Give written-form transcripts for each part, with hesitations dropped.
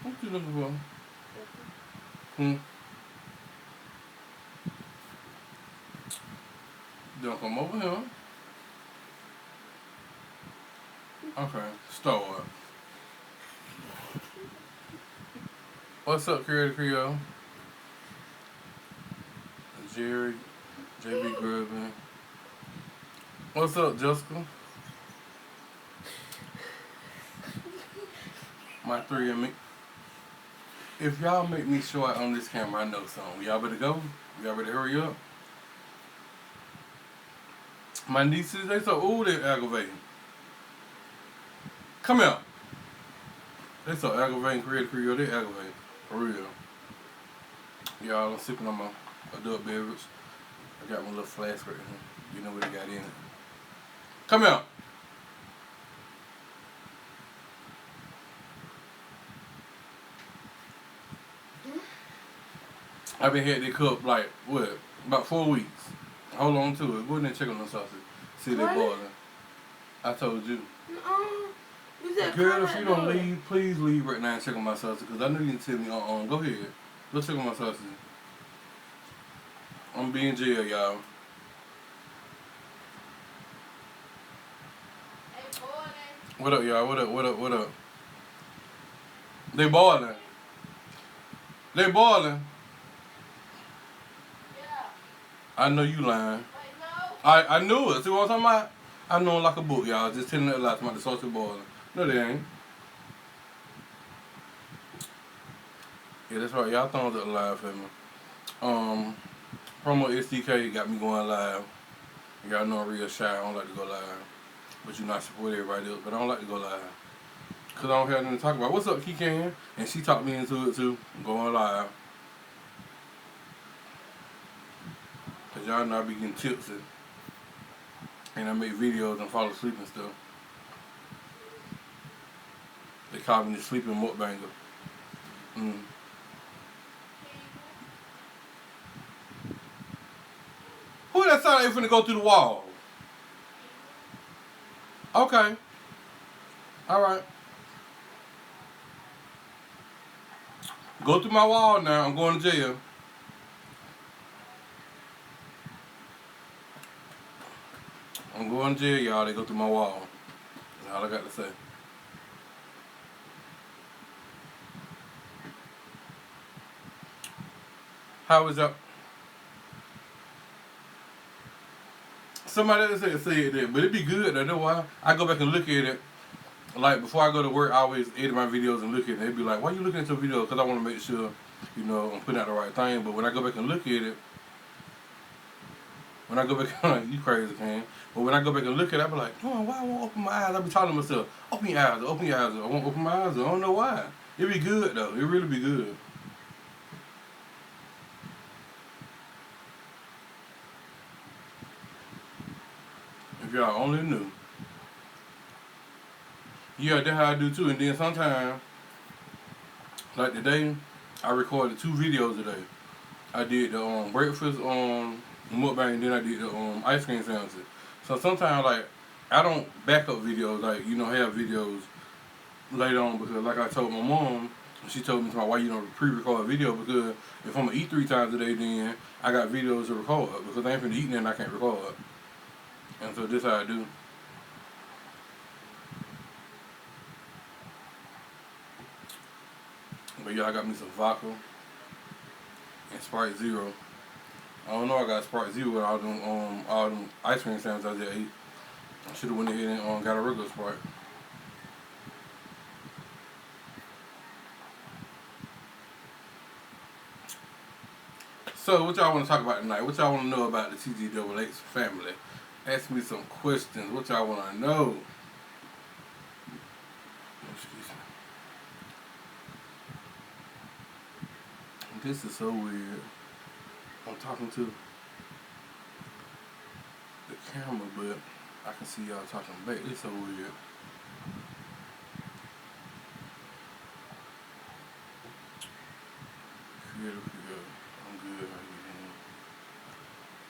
What you looking for? Hmm? Don't come over here. Okay, start. What's up, Creative Creole? Jerry, JB Grubbin. What's up, Jessica? My three and me. If y'all make me short on this camera, I know something. Y'all better go. Y'all better hurry up. My nieces, they so ooh, they aggravating. Come here. They so aggravating, Creative Creole. They aggravating. For real. Y'all, I'm sipping on my adult beverage. I got my little flask right here. You know what they got in it. Come here. I've been had that cup like what? About 4 weeks. Hold on to it. Go in there and check on the sausage. See they boiling. I told you. Girl, if you don't leave, please leave right now and check on my sausage because I know you can tell me go ahead. Go check on my sausage. I'm being in jail, y'all. What up, y'all? What up? What up? What up? They boiling. They boiling. Yeah. I know you lying. Wait, no. I knew it. See what I'm talking about? I know it like a book, y'all. Just telling that lie about the sausage boiling. No, they ain't. Yeah, that's right. Y'all thumbs up live for me. Promo SDK got me going live. Y'all know I'm real shy. I don't like to go live. But you not support everybody else. But I don't like to go live. Because I don't have nothing to talk about. What's up, Kikan? And she talked me into it too. I'm going live. Because y'all know I be getting tipsy. And I make videos and fall asleep and stuff. They call me the sleeping mukbanger. Who that sound like finna go through the wall? Okay. Alright. Go through my wall now. I'm going to jail. I'm going to jail, y'all. They go through my wall. That's all I got to say. How is y'all? Somebody else said that, but it'd be good. I know why. I go back and look at it. Like, before I go to work, I always edit my videos and look at it. They'd be like, why you looking at your video? Because I want to make sure, you know, I'm putting out the right thing. But when I go back and look at it, when I go back, you crazy, man. But when I go back and look at it, I be like, oh, why I won't open my eyes? I be talking to myself, open your eyes, open your eyes. I won't open my eyes. I don't know why. It'd be good, though. It really be good. If y'all only knew. Yeah, that's how I do, too. And then sometimes, like today, I recorded 2 videos today. I did the breakfast mukbang, and then I did the ice cream sandwiches. So sometimes, like, I don't back up videos, like, you know, have videos later on because, like I told my mom, she told me, why you don't pre-record a video, because if I'm going to eat 3 times a day, then I got videos to record because I ain't finna eat and I can't record. And so this how I do. But yeah, I got me some vodka and Sprite Zero. I don't know, I got Sprite Zero with all them ice cream sandwiches I just ate. I should have went ahead and got a regular Sprite. So, what y'all want to talk about tonight? What y'all want to know about the TGHH family? Ask me some questions. What y'all want to know? Excuse me. This is so weird. I'm talking to the camera, but I can see y'all talking back. It's so weird.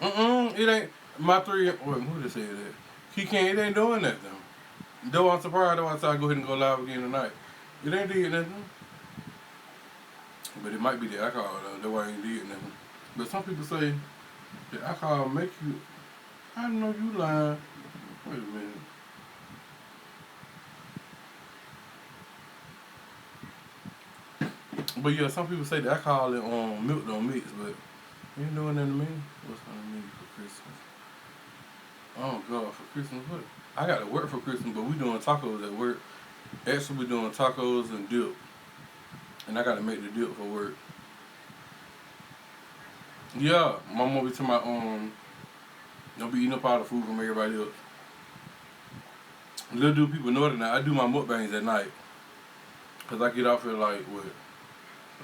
I'm good. It ain't my 3. Wait, who just said that? He can't. It ain't doing nothing. Though I'm surprised. Though I said I go ahead and go live again tonight. It ain't doing nothing. But it might be the alcohol though. That's why I ain't did nothing. But some people say the alcohol make you. I know you lying. Wait a minute. But yeah, some people say the alcohol and milk don't mix, but you know what that mean? What's gonna mean for Christmas? Oh God, for Christmas what? I got to work for Christmas, but we doing tacos at work. Actually, we doing tacos and dip, and I got to make the dip for work. Yeah, my mom be talking about don't be eating up all the food from everybody else. Little do people know that now. I do my mukbangs at night, cause I get off at like what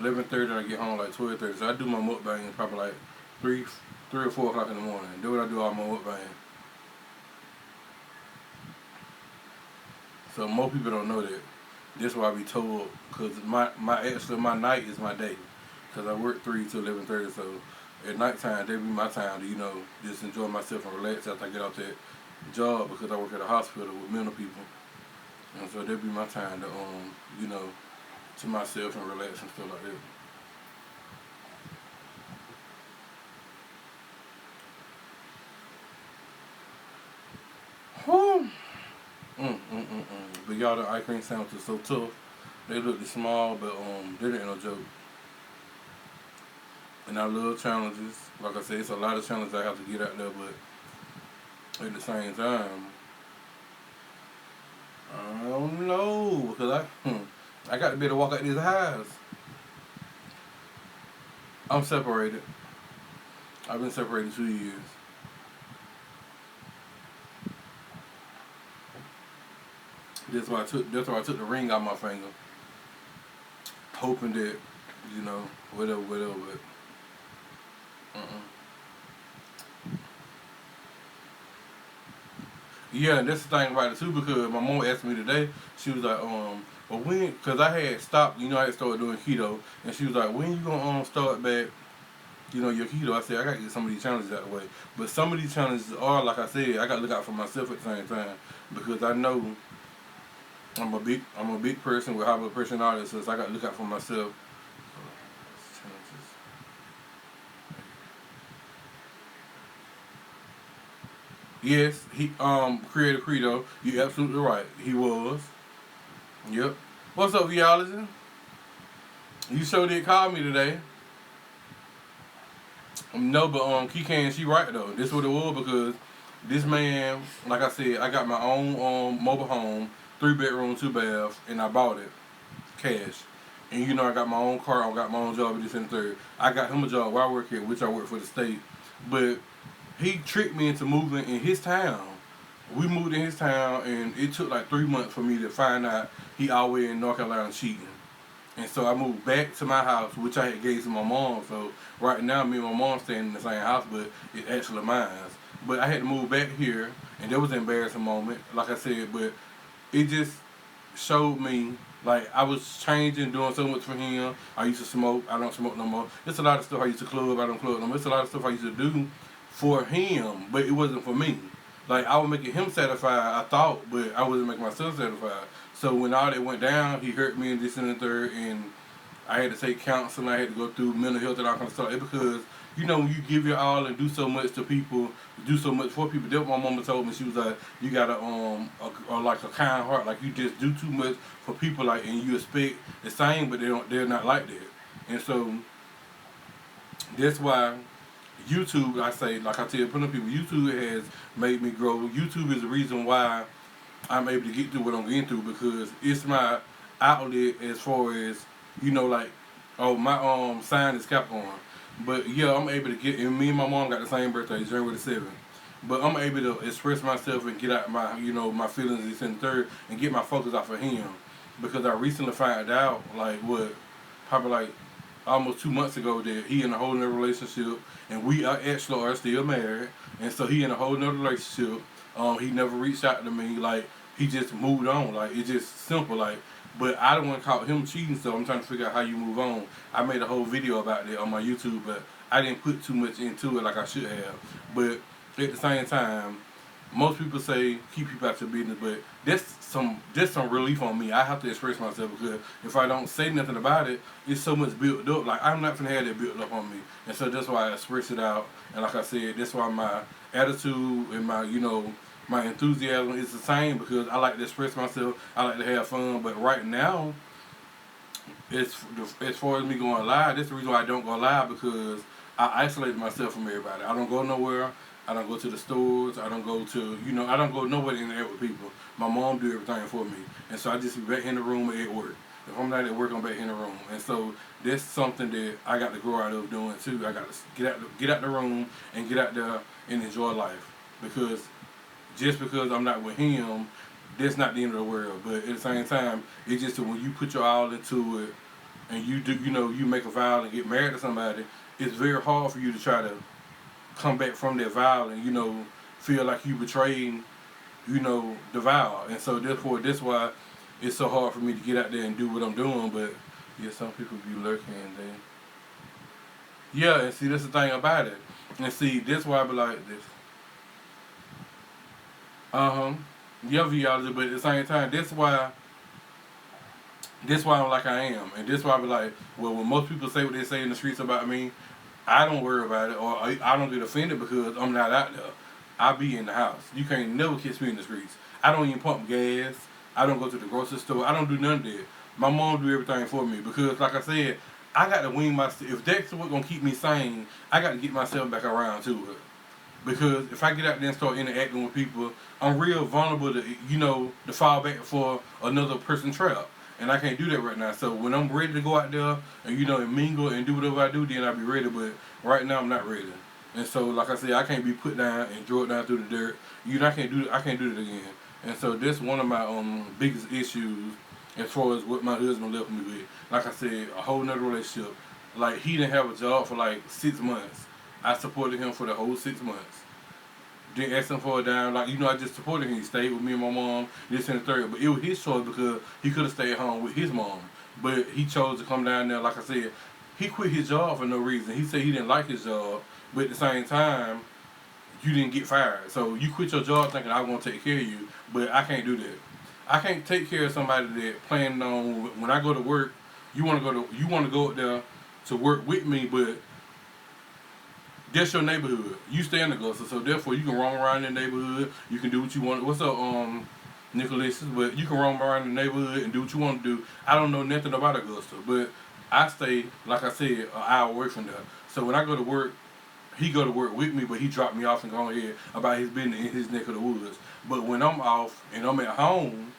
11:30 and I get home like 12:30. So I do my mukbangs probably like 3 or 4 o'clock in the morning. Do what I do all my mukbangs. So most people don't know that. That's why I be told, cause my night is my day, cause I work 3 to 11:30. So at nighttime, they be my time to just enjoy myself and relax after I get off that job, because I work at a hospital with mental people, and so that be my time to to myself and relax and stuff like that. Whew. But y'all, the ice cream sandwiches so tough. They look small, but they ain't no joke. And I love challenges. Like I said, it's a lot of challenges I have to get out there, but at the same time, I don't know, because I got to be able to walk out these highs. I'm separated. I've been separated 2 years. That's why I took the ring out my finger, hoping that whatever. But yeah, and that's the thing about it too, because my mom asked me today. She was like, well, when? Because I had stopped. I had started doing keto, and she was like, when you gonna start back? Your keto. I said I gotta get some of these challenges out of the way. But some of these challenges are, like I said, I gotta look out for myself at the same time, because I know I'm a big person with high blood pressure and all that, so I gotta look out for myself. Yes, he created Credo. You absolutely right. He was. Yep. What's up, Viology? You sure did call me today. No, but Keycan, she right though. This what it was, because this man, like I said, I got my own mobile home, 3 bedroom, 2 bath, and I bought it cash. And I got my own car, I got my own job at this and the third. I got him a job where I work here, which I work for the state. But he tricked me into moving in his town. We moved in his town, and it took like 3 months for me to find out he always in North Carolina cheating. And so I moved back to my house, which I had gave to my mom. So right now, me and my mom staying in the same house, but it's actually mine. But I had to move back here, and that was an embarrassing moment, like I said. But it just showed me, like, I was changing, doing so much for him. I used to smoke. I don't smoke no more. It's a lot of stuff I used to club. I don't club no more. It's a lot of stuff I used to do for him, but it wasn't for me. Like, I was making him satisfied, I thought, but I wasn't making myself satisfied. So when all that went down, he hurt me in this and the third, and I had to take counseling. I had to go through mental health and all kind of stuff. It's because, when you give your all and do so much to people, do so much for people. That's what my mama told me. She was like, you got like a kind heart. Like, you just do too much for people, like, and you expect the same, but they're not like that. And so that's why YouTube, like I tell plenty of people, YouTube has made me grow. YouTube is the reason why I'm able to get through what I'm getting through, because it's my outlet as far as, like, my sign is Capricorn. But yeah, I'm able to get, and me and my mom got the same birthday, January the 7th. But I'm able to express myself and get out my, my feelings this and third, and get my focus off of him. Because I recently found out, probably like almost 2 months ago, that he in a whole nother relationship, and we actually are still married. And so he in a whole nother relationship. He never reached out to me. Like, he just moved on. Like, it's just simple. Like, but I don't want to call him cheating, so I'm trying to figure out how you move on. I made a whole video about that on my YouTube, but I didn't put too much into it like I should have. But at the same time, most people say keep people out your business, but that's some relief on me. I have to express myself because if I don't say nothing about it, it's so much built up. Like I'm not gonna have that built up on me, and so that's why I express it out. And like I said, that's why my attitude and my my enthusiasm is the same because I like to express myself. I like to have fun. But right now, it's as far as me going live. That's the reason why I don't go live because I isolate myself from everybody. I don't go nowhere. I don't go to the stores. I don't go to, I don't go nowhere in there with people. My mom do everything for me. And so I just be back in the room at work. If I'm not at work, I'm back in the room. And so that's something that I got to grow out of doing too. I got to get out the room and get out there and enjoy life. Because just because I'm not with him, that's not the end of the world. But at the same time, it's just that when you put your all into it and you do, you make a vow and get married to somebody, it's very hard for you to try to come back from that vow and feel like you betrayed the vow. And so therefore that's why it's so hard for me to get out there and do what I'm doing. But yeah, some people be lurking and and see that's the thing about it. And see that's why I be like this. Yeah, V'ology, but at the same time that's why I'm like I am. And that's why I be like, well, when most people say what they say in the streets about me, I don't worry about it, or I don't get offended because I'm not out there. I be in the house. You can't never catch me in the streets. I don't even pump gas. I don't go to the grocery store. I don't do none of that. My mom do everything for me because, like I said, I got to wean myself. If that's what's gonna keep me sane, I got to get myself back around to it. Because if I get out there and start interacting with people, I'm real vulnerable to fall back for another person trap. And I can't do that right now. So when I'm ready to go out there and mingle and do whatever I do, then I'll be ready. But right now I'm not ready. And so like I said, I can't be put down and dragged down through the dirt. I can't do that again. And so that's one of my biggest issues as far as what my husband left me with. Like I said, a whole nother relationship. Like he didn't have a job for like 6 months. I supported him for the whole 6 months. Didn't ask him for a dime. Like, I just supported him. He stayed with me and my mom, this and the third. But it was his choice because he could have stayed home with his mom. But he chose to come down there. Like I said, he quit his job for no reason. He said he didn't like his job. But at the same time, you didn't get fired. So you quit your job thinking I want to take care of you. But I can't do that. I can't take care of somebody that planning on when I go to work, you want to go up there to work with me, but that's your neighborhood. You stay in Augusta, so therefore you can roam around in the neighborhood. You can do what you want. What's up, Nicholas? But you can roam around in the neighborhood and do what you want to do. I don't know nothing about Augusta, but I stay, like I said, an hour away from there. So when I go to work, he go to work with me, but he dropped me off and go ahead about his business in his neck of the woods. But when I'm off and I'm at home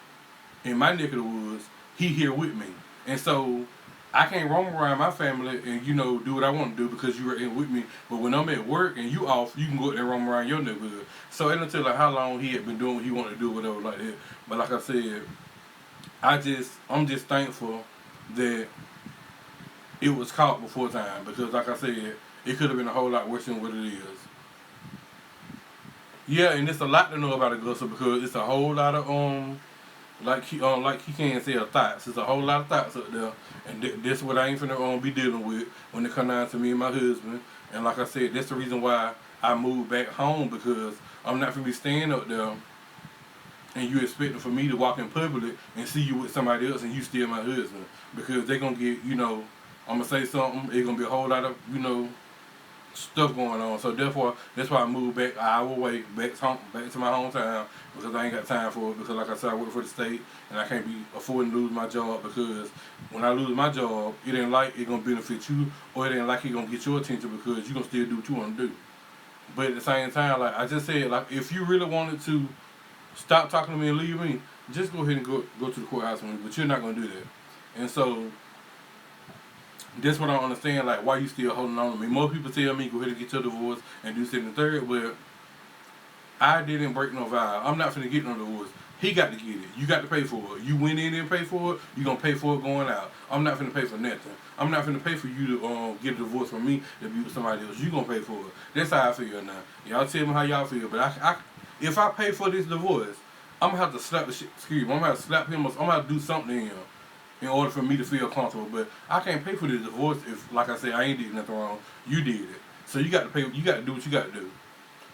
in my neck of the woods, he here with me. And so I can't roam around my family and do what I want to do because you were in with me. But when I'm at work and you off, you can go out there and roam around your neighborhood. So it didn't tell like how long he had been doing what he wanted to do, whatever like that. But like I said, I'm just thankful that it was caught before time because like I said, it could have been a whole lot worse than what it is. Yeah, and it's a lot to know about Augusta because it's a whole lot of like he can't say thoughts. There's a whole lot of thoughts up there, and this what I ain't finna be dealing with when it come down to me and my husband. And like I said, that's the reason why I moved back home because I'm not gonna be staying up there, and you expecting for me to walk in public and see you with somebody else and you still my husband because they gonna get I'm gonna say something. It's gonna be a whole lot of stuff going on. So therefore, that's why I moved back an hour away, back to my hometown, because I ain't got time for it. Because like I said, I work for the state, and I can't be affording to lose my job. Because when I lose my job, it ain't like it gonna benefit you, or it ain't like it gonna get your attention because you gonna still do what you want to do. But at the same time, like I just said, like if you really wanted to stop talking to me and leave me, just go ahead and go to the courthouse with me. But you're not gonna do that. And so that's what I don't understand, like, why you still holding on to me. Most people tell me, go ahead and get your divorce and do second and third, but I didn't break no vow. I'm not finna get no divorce. He got to get it. You got to pay for it. You went in and pay for it, you going to pay for it going out. I'm not finna pay for nothing. I'm not finna pay for you to get a divorce from me to be with somebody else. You going to pay for it. That's how I feel now. Y'all tell me how y'all feel, but if I pay for this divorce, I'm going to have to slap the shit, excuse me, I'm going to have to slap him, I'm going to have to do something to him in order for me to feel comfortable. But I can't pay for the divorce if, like I said, I ain't did nothing wrong. You did it. So you got to pay. You got to do what you got to do.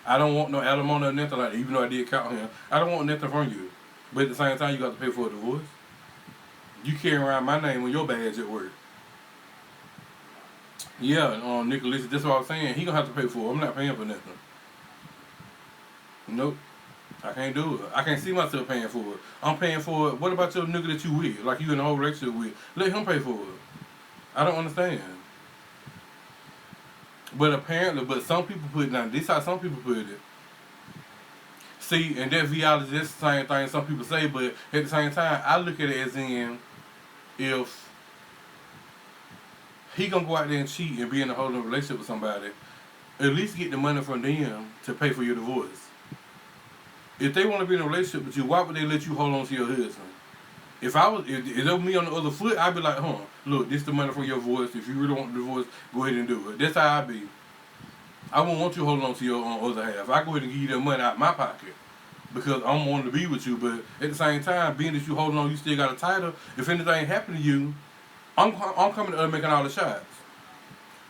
I don't want no alimony or nothing like that, even though I did count him. I don't want nothing from you. But at the same time, you got to pay for a divorce. You carry around my name on your badge at work. Yeah, Nicholas, that's what I was saying. He gonna have to pay for it. I'm not paying for nothing. Nope. I can't do it. I can't see myself paying for it. I'm paying for it. What about your nigga that you with? Like you in a whole relationship with? Let him pay for it. I don't understand. But apparently, some people put it down. This how some people put it. See, and that reality, that's the same thing some people say, but at the same time, I look at it as in, if he gonna go out there and cheat and be in a whole new relationship with somebody, at least get the money from them to pay for your divorce. If they want to be in a relationship with you, why would they let you hold on to your husband? If it was me on the other foot, I'd be like, look, this the money from your divorce. If you really want the divorce, go ahead and do it. That's how I be. I won't want you holding on to your other half. I go ahead and give you that money out of my pocket because I'm wanting to be with you. But at the same time, being that you holding on, you still got a title. If anything happened to you, I'm coming to making all the shots.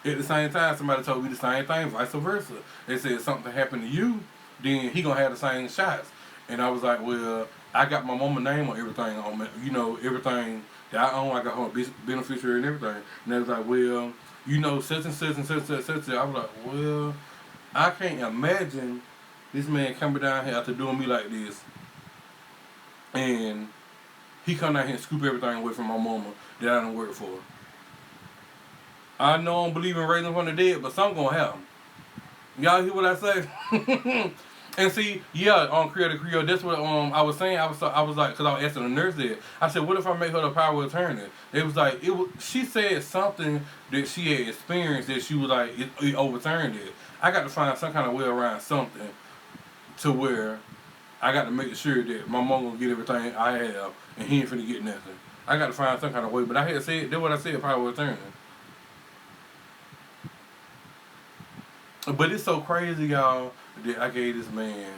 At the same time, somebody told me the same thing, vice versa. They said something happened to you, then he gonna have the same shots. And I was like, well, I got my mama's name on everything, everything that I own. I got her beneficiary and everything. And they was like, well, such and such and such and such. I was like, well, I can't imagine this man coming down here after doing me like this, and he come down here and scoop everything away from my mama that I don't work for. I know I don't believe in raising from the dead, but something gonna happen. Y'all hear what I say? And see, on Creole, that's what I was saying. I was like, because I was asking the nurse there. I said, what if I make her the power of attorney? It was like, she said something that she had experienced that she was like, it overturned it. I got to find some kind of way around something to where I got to make sure that my mom gonna get everything I have and he ain't finna get nothing. I got to find some kind of way. But I had said, that's what I said, power of attorney. But it's so crazy, y'all, that I gave this man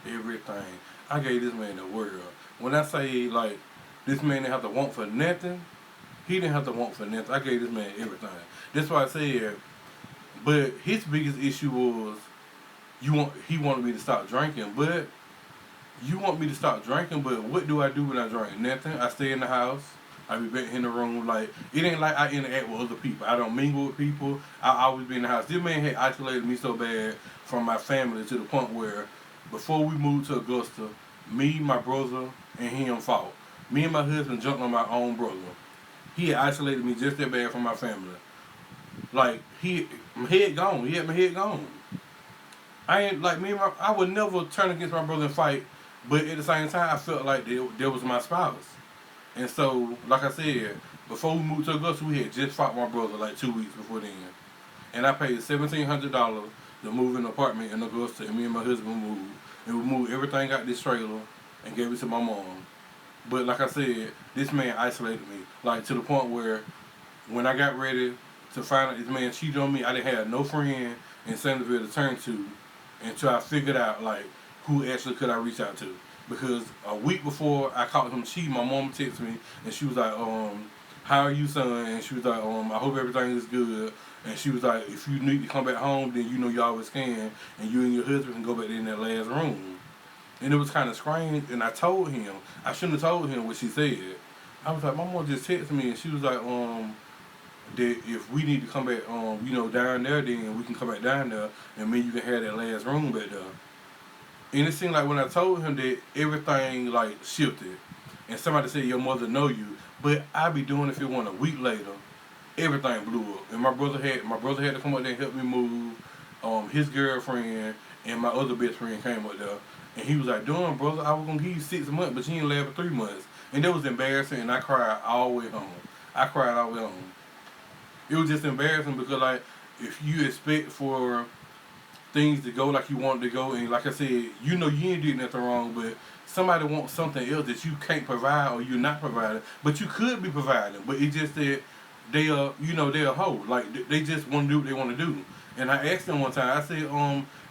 everything. I gave this man the world. When I say, like, this man didn't have to want for nothing, he didn't have to want for nothing. I gave this man everything. That's why I said, but his biggest issue was, he wanted me to stop drinking. But you want me to stop drinking, but what do I do when I drink? Nothing. I stay in the house. I be back in the room. Like, it ain't like I interact with other people. I don't mingle with people. I always be in the house. This man had isolated me so bad from my family to the point where before we moved to Augusta, me, my brother, and him fought. Me and my husband jumped on my own brother. He had isolated me just that bad from my family. Like, my head gone. He had my head gone. I would never turn against my brother and fight, but at the same time, I felt like there was my spouse. And so, like I said, before we moved to Augusta, we had just fought my brother like 2 weeks before then. And I paid $1,700 to move in an apartment in Augusta, and me and my husband moved. And we moved everything out this trailer and gave it to my mom. But like I said, this man isolated me. Like, to the point where when I got ready to find out this man cheated on me, I didn't have no friend in Sandersville to turn to until I figured out, like, who actually could I reach out to. Because a week before I caught him cheating, my mom texted me and she was like, how are you, son? And she was like, I hope everything is good. And she was like, if you need to come back home, then you always can. And you and your husband can go back in that last room. And it was kind of strange. And I told him, I shouldn't have told him what she said. I was like, my mom just texted me and she was like, that if we need to come back, down there, then we can come back down there and me you can have that last room back there. And it seemed like when I told him that, everything like shifted. And somebody said, your mother know you. But I be doing it if it went a week later, everything blew up. And my brother had to come up there and help me move. His girlfriend and my other best friend came up there. And he was like, damn, brother, I was going to give you 6 months, but you ain't last for 3 months. And that was embarrassing, and I cried all the way home. It was just embarrassing because, like, if you expect for things to go like you want to go, and like I said, you ain't did nothing wrong, but somebody wants something else that you can't provide or you're not providing, but you could be providing, but it's just that they are, they're a hoe. Like, they just want to do what they want to do. And I asked them one time, I said,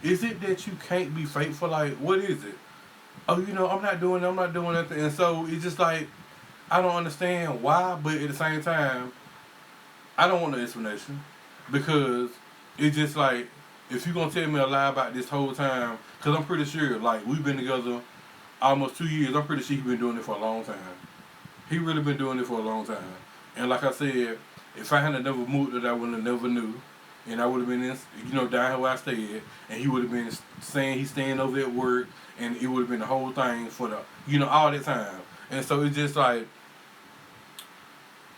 is it that you can't be faithful? Like, what is it? Oh, I'm not doing nothing. And so it's just like, I don't understand why, but at the same time, I don't want no explanation, because it's just like, if you gonna tell me a lie about this whole time, because I'm pretty sure, like, we've been together almost 2 years. I'm pretty sure he's been doing it for a long time. He really been doing it for a long time. And like I said, if I hadn't never moved that, I would have never knew. And I would have been in, down here where I stayed, and he would have been saying he's staying over at work, and it would have been the whole thing for the, all that time. And so it's just like,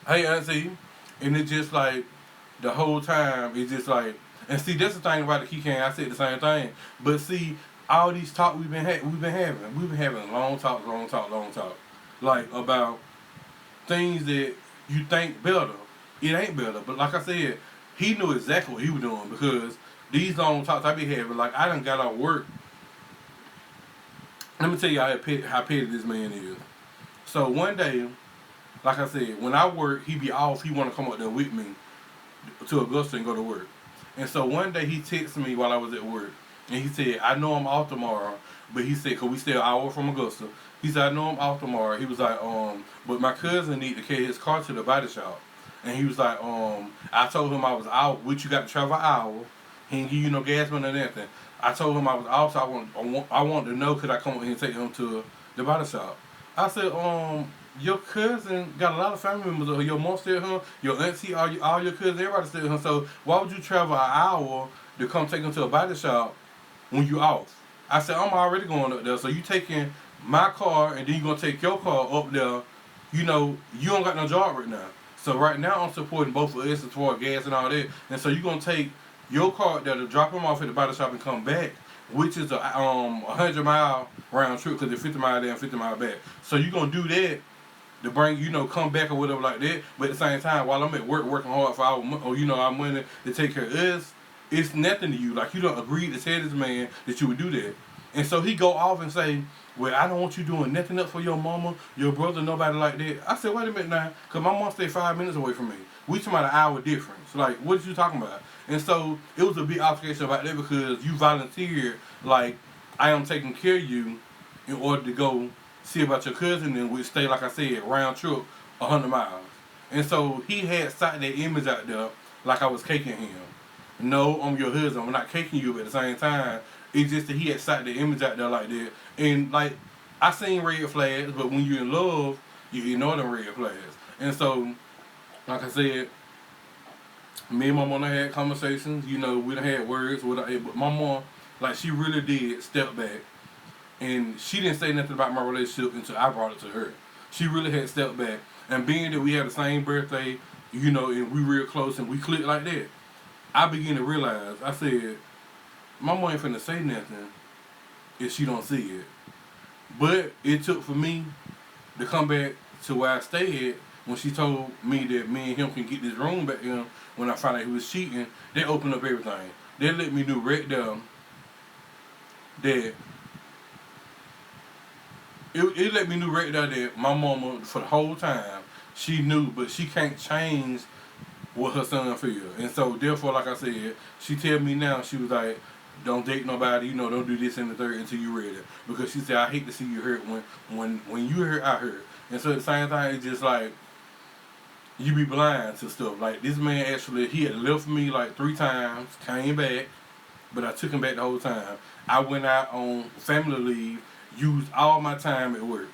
hey, auntie, and it's just like, the whole time, it's just like, and see, that's the thing about the key can. I said the same thing, but see, all these talk we've been having long talk, like about things that you think better. It ain't better, but like I said, he knew exactly what he was doing because these long talks I be having, like I done got out of work. Let me tell you how petty this man is. So one day, like I said, when I work, he be off. He want to come up there with me to Augusta and go to work. And so one day he texted me while I was at work, and he said, "I know I'm off tomorrow," but he said, "Cause we stay an hour from Augusta." He said, "I know I'm off tomorrow." He was like, but my cousin need to carry his car to the body shop." And he was like, I told him I was out, which you got to travel an hour. He didn't give you no gas money or nothing. I told him I was out, so I wanted to know could I come up here and take him to the body shop. I said, your cousin got a lot of family members. Your mom stay at home, your auntie, all your cousins, everybody stay at home. So why would you travel an hour to come take him to a body shop when you off? I said, I'm already going up there, so you taking my car and then you gonna take your car up there. You don't got no job right now. So right now I'm supporting both of us as far as gas and all that. And so you're going to take your car there to drop him off at the body shop and come back, which is a 100-mile round trip because it's 50 miles there and 50 miles back. So you're going to do that to bring, come back or whatever like that. But at the same time, while I'm at work working hard for our money to take care of us, it's nothing to you. Like, you don't agree to tell this man that you would do that. And so he go off and say, well, I don't want you doing nothing up for your mama, your brother, nobody like that. I said, wait a minute now, because my mom stayed 5 minutes away from me. We talking about an hour difference. Like, what you talking about? And so it was a big altercation about that because you volunteered, like, I am taking care of you in order to go see about your cousin and we stay, like I said, round trip 100 miles. And so he had sight that image out there like I was caking him. No, I'm your husband. I'm not caking you, but at the same time, it's just that he had sight the image out there like that. And, like, I seen red flags, but when you're in love, you ignore them red flags. And so, like I said, me and my mom had conversations. We done had words with her. But my mom, like, she really did step back. And she didn't say nothing about my relationship until I brought it to her. She really had stepped back. And being that we had the same birthday, and we real close and we clicked like that, I began to realize, I said, my mom ain't finna say nothing if she don't see it. But it took for me to come back to where I stayed when she told me that me and him can get this room back in when I found out he was cheating. They opened up everything. They let me know right there that it let me know right there that my mama for the whole time she knew, but she can't change what her son feel. And so therefore, like I said, she tell me now, she was like, don't date nobody, don't do this and the third until you ready. Because she said, I hate to see you hurt when you hurt, I hurt. And so at the same time, it's just like, you be blind to stuff. Like, this man actually, he had left me like 3 times, came back, but I took him back the whole time. I went out on family leave, used all my time at work.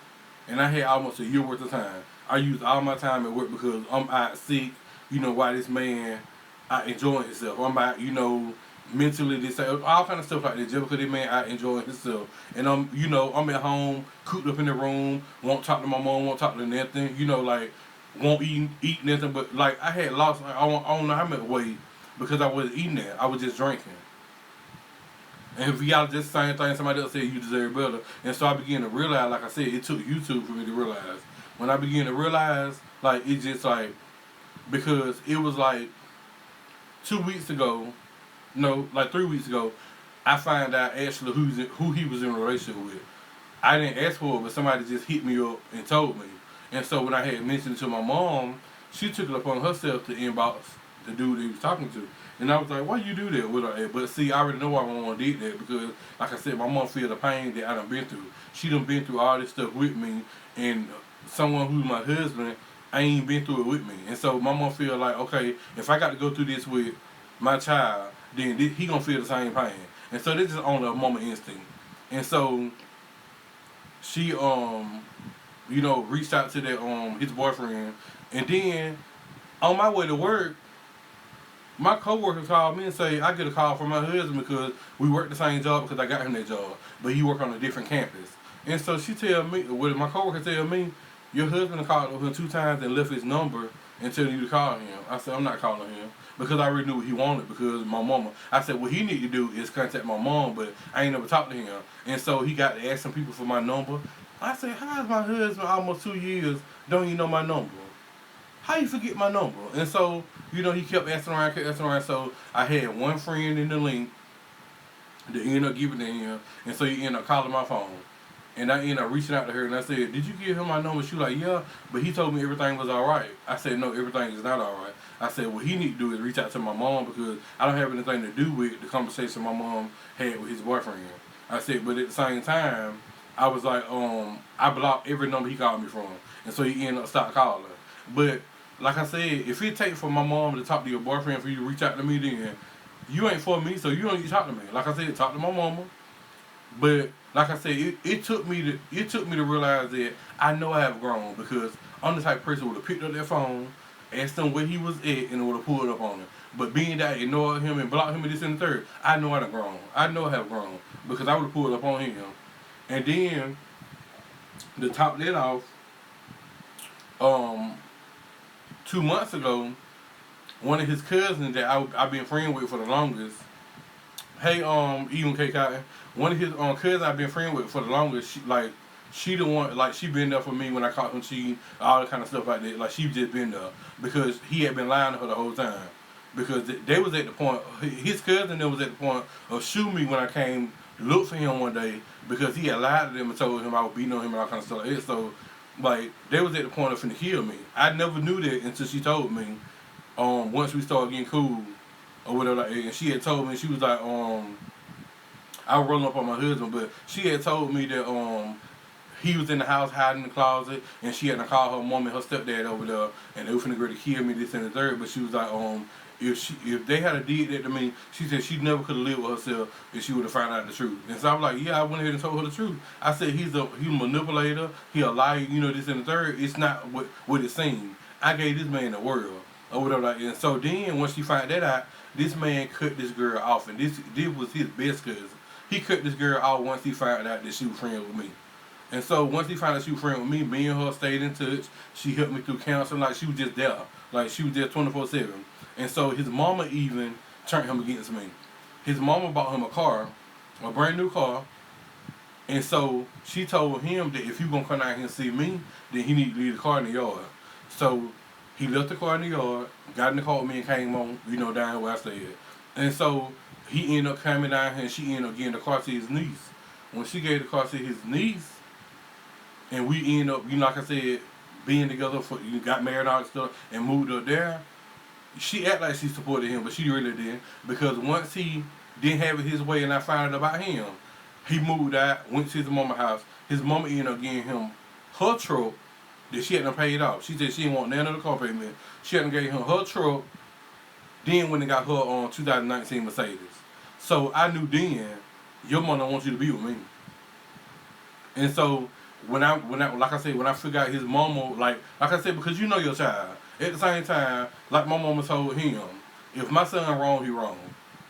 And I had almost a year worth of time. I used all my time at work because I'm out sick, while this man out enjoying himself. I'm out, mentally disabled, all kind of stuff like that, just because this man out enjoying himself. And I'm at home, cooped up in the room, won't talk to my mom, won't talk to nothing, like, won't eat nothing, but, like, I had lost, like, I don't know how much weight because I wasn't eating that. I was just drinking. And if y'all just the same thing, somebody else said you deserve better. And so I began to realize, like I said, it took YouTube for me to realize. When I began to realize, like, it just, like, because it was, like, 2 weeks ago, no, like 3 weeks ago, I found out actually who he was in a relationship with. I didn't ask for it, but somebody just hit me up and told me. And so when I had mentioned it to my mom, she took it upon herself to inbox the dude he was talking to. And I was like, why you do that with her? But see, I already know why my mom did that because, like I said, my mom feel the pain that I done been through. She done been through all this stuff with me, and someone who's my husband, I ain't been through it with me. And so my mom feel like, okay, if I got to go through this with my child, then he gonna feel the same pain. And so this is only a moment instinct. And so she reached out to that his boyfriend, and then on my way to work, my coworker called me and say I get a call from my husband because we work the same job because I got him that job, but he work on a different campus. And so she tell me, my coworker tell me, your husband called him 2 times and left his number and tell you to call him. I said, I'm not calling him because I already knew what he wanted because my mama. I said, what he need to do is contact my mom, but I ain't never talked to him. And so he got to ask some people for my number. I said, how is my husband almost 2 years don't you know my number? How you forget my number? And so, he kept asking around. So I had one friend in the link that ended up giving it to him. And so he ended up calling my phone. And I ended up reaching out to her and I said, did you give him my number? She was like, yeah, but he told me everything was all right. I said, no, everything is not all right. I said, what he need to do is reach out to my mom because I don't have anything to do with the conversation my mom had with his boyfriend. I said, but at the same time, I was like, I blocked every number he called me from. And so he ended up stopped calling. But like I said, if it takes for my mom to talk to your boyfriend for you to reach out to me, then you ain't for me, so you don't need to talk to me. Like I said, talk to my mama. But like I said, it took me to realize that I know I have grown because I'm the type of person who would have picked up that phone, asked him where he was at, and would have pulled up on him. But being that I ignored him and blocked him and this and the third, I know I have grown. I know I have grown because I would have pulled up on him. And then to top that off, 2 months ago, one of his cousins that I've been friends with for the longest, hey, even K Cotton, one of his cousins I've been friends with for the longest, she the one, like, she been there for me when I caught him cheating, all that kind of stuff like that. Like, she just been there because he had been lying to her the whole time. Because they was at the point, his cousin was at the point of shooting me when I came to look for him one day because he had lied to them and told him I was beating on him and all kind of stuff like that. So, like, they was at the point of finna kill me. I never knew that until she told me. Once we started getting cool or whatever, like, and she had told me, she was like, I was rolling up on my husband, but she had told me that he was in the house hiding in the closet, and she had to call her mom and her stepdad over there, and they were finna go to kill me, this and the third. But she was like, if they had did that to me, she said she never could have lived with herself if she would have found out the truth. And so I was like, yeah, I went ahead and told her the truth. I said he's a manipulator, he a liar, this and the third. It's not what it seemed. I gave this man the world or whatever. Like, and so then once she found that out, this man cut this girl off, and this was his best cousin. He cut this girl off once he found out that she was friends with me. And so once he found out she was friends with me and her stayed in touch. She helped me through counseling, like she was just there. Like she was there 24/7. And so his mama even turned him against me. His mama bought him a brand new car. And so she told him that if you gonna come out here and see me, then he need to leave the car in the yard. So he left the car in the yard, got in the car with me and came on, down where I stayed. And so he ended up coming down here and she ended up getting the car to his niece. When she gave the car to his niece, and we ended up, like I said, being together got married and all that stuff and moved up there, she acted like she supported him, but she really didn't. Because once he didn't have it his way and I found out about him, he moved out, went to his mama's house. His mama ended up giving him her truck that she hadn't paid off. She said she didn't want none of the car payment. She hadn't gave him her truck. Then when they got her 2019 Mercedes. So I knew then, your mama wants you to be with me. And so when I like I said, when I figured out his mama, like I said, because you know your child. At the same time, like my mama told him, if my son wrong, he wrong.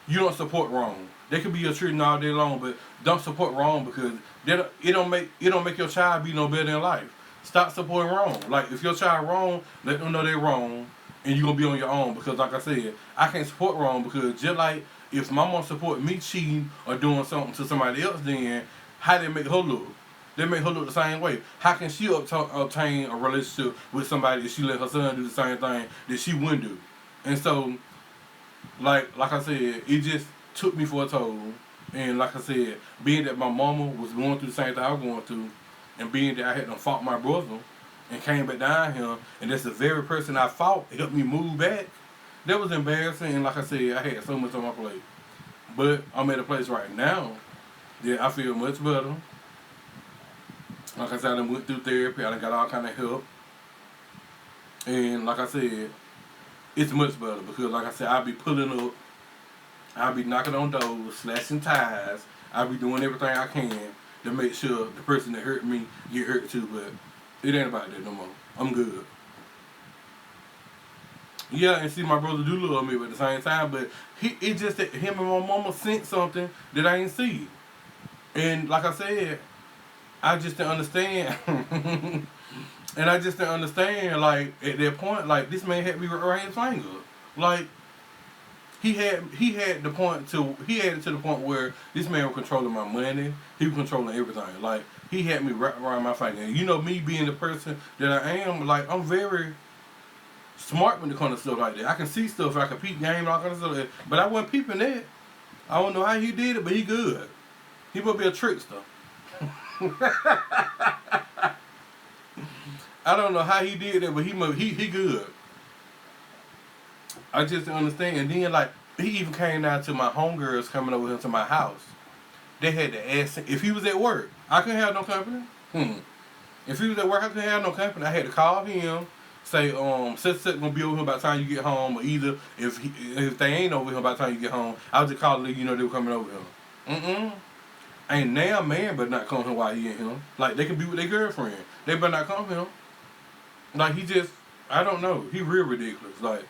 You don't support wrong. They could be your children all day long, but don't support wrong because it don't make your child be no better in life. Stop supporting wrong. Like if your child wrong, let them know they're wrong, and you're gonna be on your own. Because like I said, I can't support wrong because just like if my mom support me cheating or doing something to somebody else, then how they make her look? They make her look the same way. How can she obtain a relationship with somebody if she let her son do the same thing that she wouldn't do? And so, like I said, it just took me for a toll. And like I said, being that my mama was going through the same thing I was going through, and being that I had to fought my brother and came back down here, and that's the very person I fought helped me move back, that was embarrassing. And like I said, I had so much on my plate. But I'm at a place right now that I feel much better. Like I said, I done went through therapy. I done got all kind of help. And like I said, it's much better because like I said, I'll be pulling up I'll be knocking on doors, slashing tires. I'll be doing everything I can to make sure the person that hurt me get hurt too. But it ain't about that no more. I'm good. Yeah, and see, my brother do love me, but at the same time, but it just that him and my mama sent something that I ain't see. And like I said, I just didn't understand. And I just didn't understand, like, at that point, like, this man had me right his finger. Like, he had it to the point where this man was controlling my money. He was controlling everything. Like, he had me wrapped around my finger. And you know me being the person that I am, like, I'm very smart when it comes to stuff like that. I can see stuff, I can peep game and all kinds of stuff like that. But I wasn't peeping that. I don't know how he did it, but he good. He must be a trickster. I don't know how he did that, but he good. I just don't understand. And then like he even came down to my homegirls coming over here to my house. They had to ask him if he was at work. I couldn't have no company. If he was at work, I couldn't have no company. I had to call him, say, such gonna be over here by the time you get home, or either if they ain't over here by the time you get home, I'll just call them, you know they were coming over here. Ain't now man better not come here while he in here. Like they can be with their girlfriend. They better not come here. Like he just, I don't know. He real ridiculous. Like,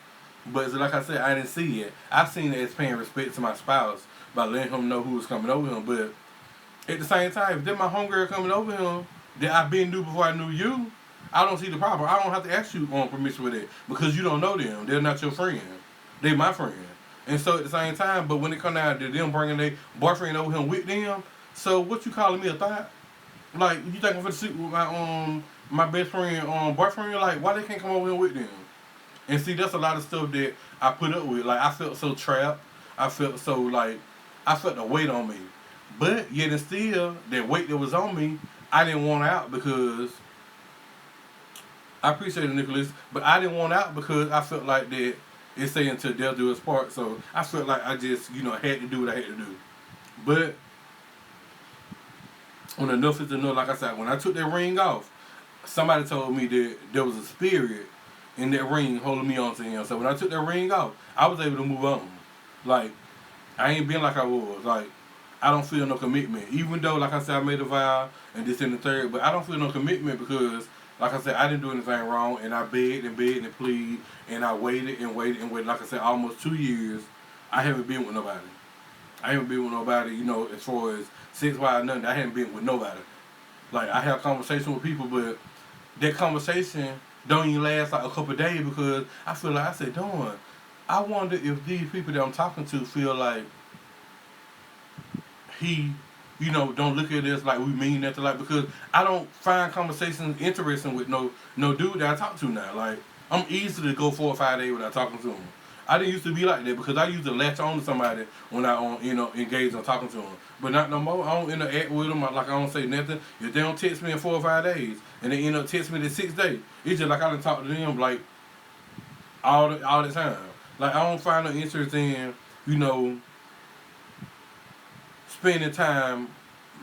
but like I said, I didn't see it. I seen it as paying respect to my spouse by letting him know who was coming over him. But at the same time, if they're my homegirl coming over him that I've been knew before I knew you, I don't see the problem. I don't have to ask you on permission with it because you don't know them. They're not your friend. They my friend. And so at the same time, but when it come down to them bringing their boyfriend over here with them, so what you calling me a thought? Like you think I'm gonna sit with my best friend boyfriend? Like why they can't come over here with them? And see, that's a lot of stuff that I put up with. Like I felt so trapped. I felt so like I felt the weight on me. But yet and still, that weight that was on me, I didn't want out because I appreciate it, Nicholas, but I didn't want out because I felt like that it's saying until death do us part. So I felt like I just, had to do what I had to do. But when enough is enough, like I said, when I took that ring off, somebody told me that there was a spirit in that ring holding me on to him. So when I took that ring off, I was able to move on. Like, I ain't been like I was. Like, I don't feel no commitment. Even though, like I said, I made a vow and this and the third, but I don't feel no commitment because, like I said, I didn't do anything wrong, and I begged and pleaded, and I waited and waited and waited. Like I said, almost 2 years, I haven't been with nobody. I haven't been with nobody, as far as sex-wise, nothing. I haven't been with nobody. Like, I have conversation with people, but that conversation don't even last like a couple of days because I feel like I said, Dawn, I wonder if these people that I'm talking to feel like he, don't look at this like we mean nothing. Like, because I don't find conversations interesting with no dude that I talk to now. Like, I'm easy to go 4 or 5 days without talking to him. I didn't used to be like that because I used to latch on to somebody when I engage on talking to them. But not no more. I don't interact with them. Like I don't say nothing. If they don't text me in 4 or 5 days and they end up texting me the 6th day, it's just like I done talk to them like all the time. Like I don't find no interest in spending time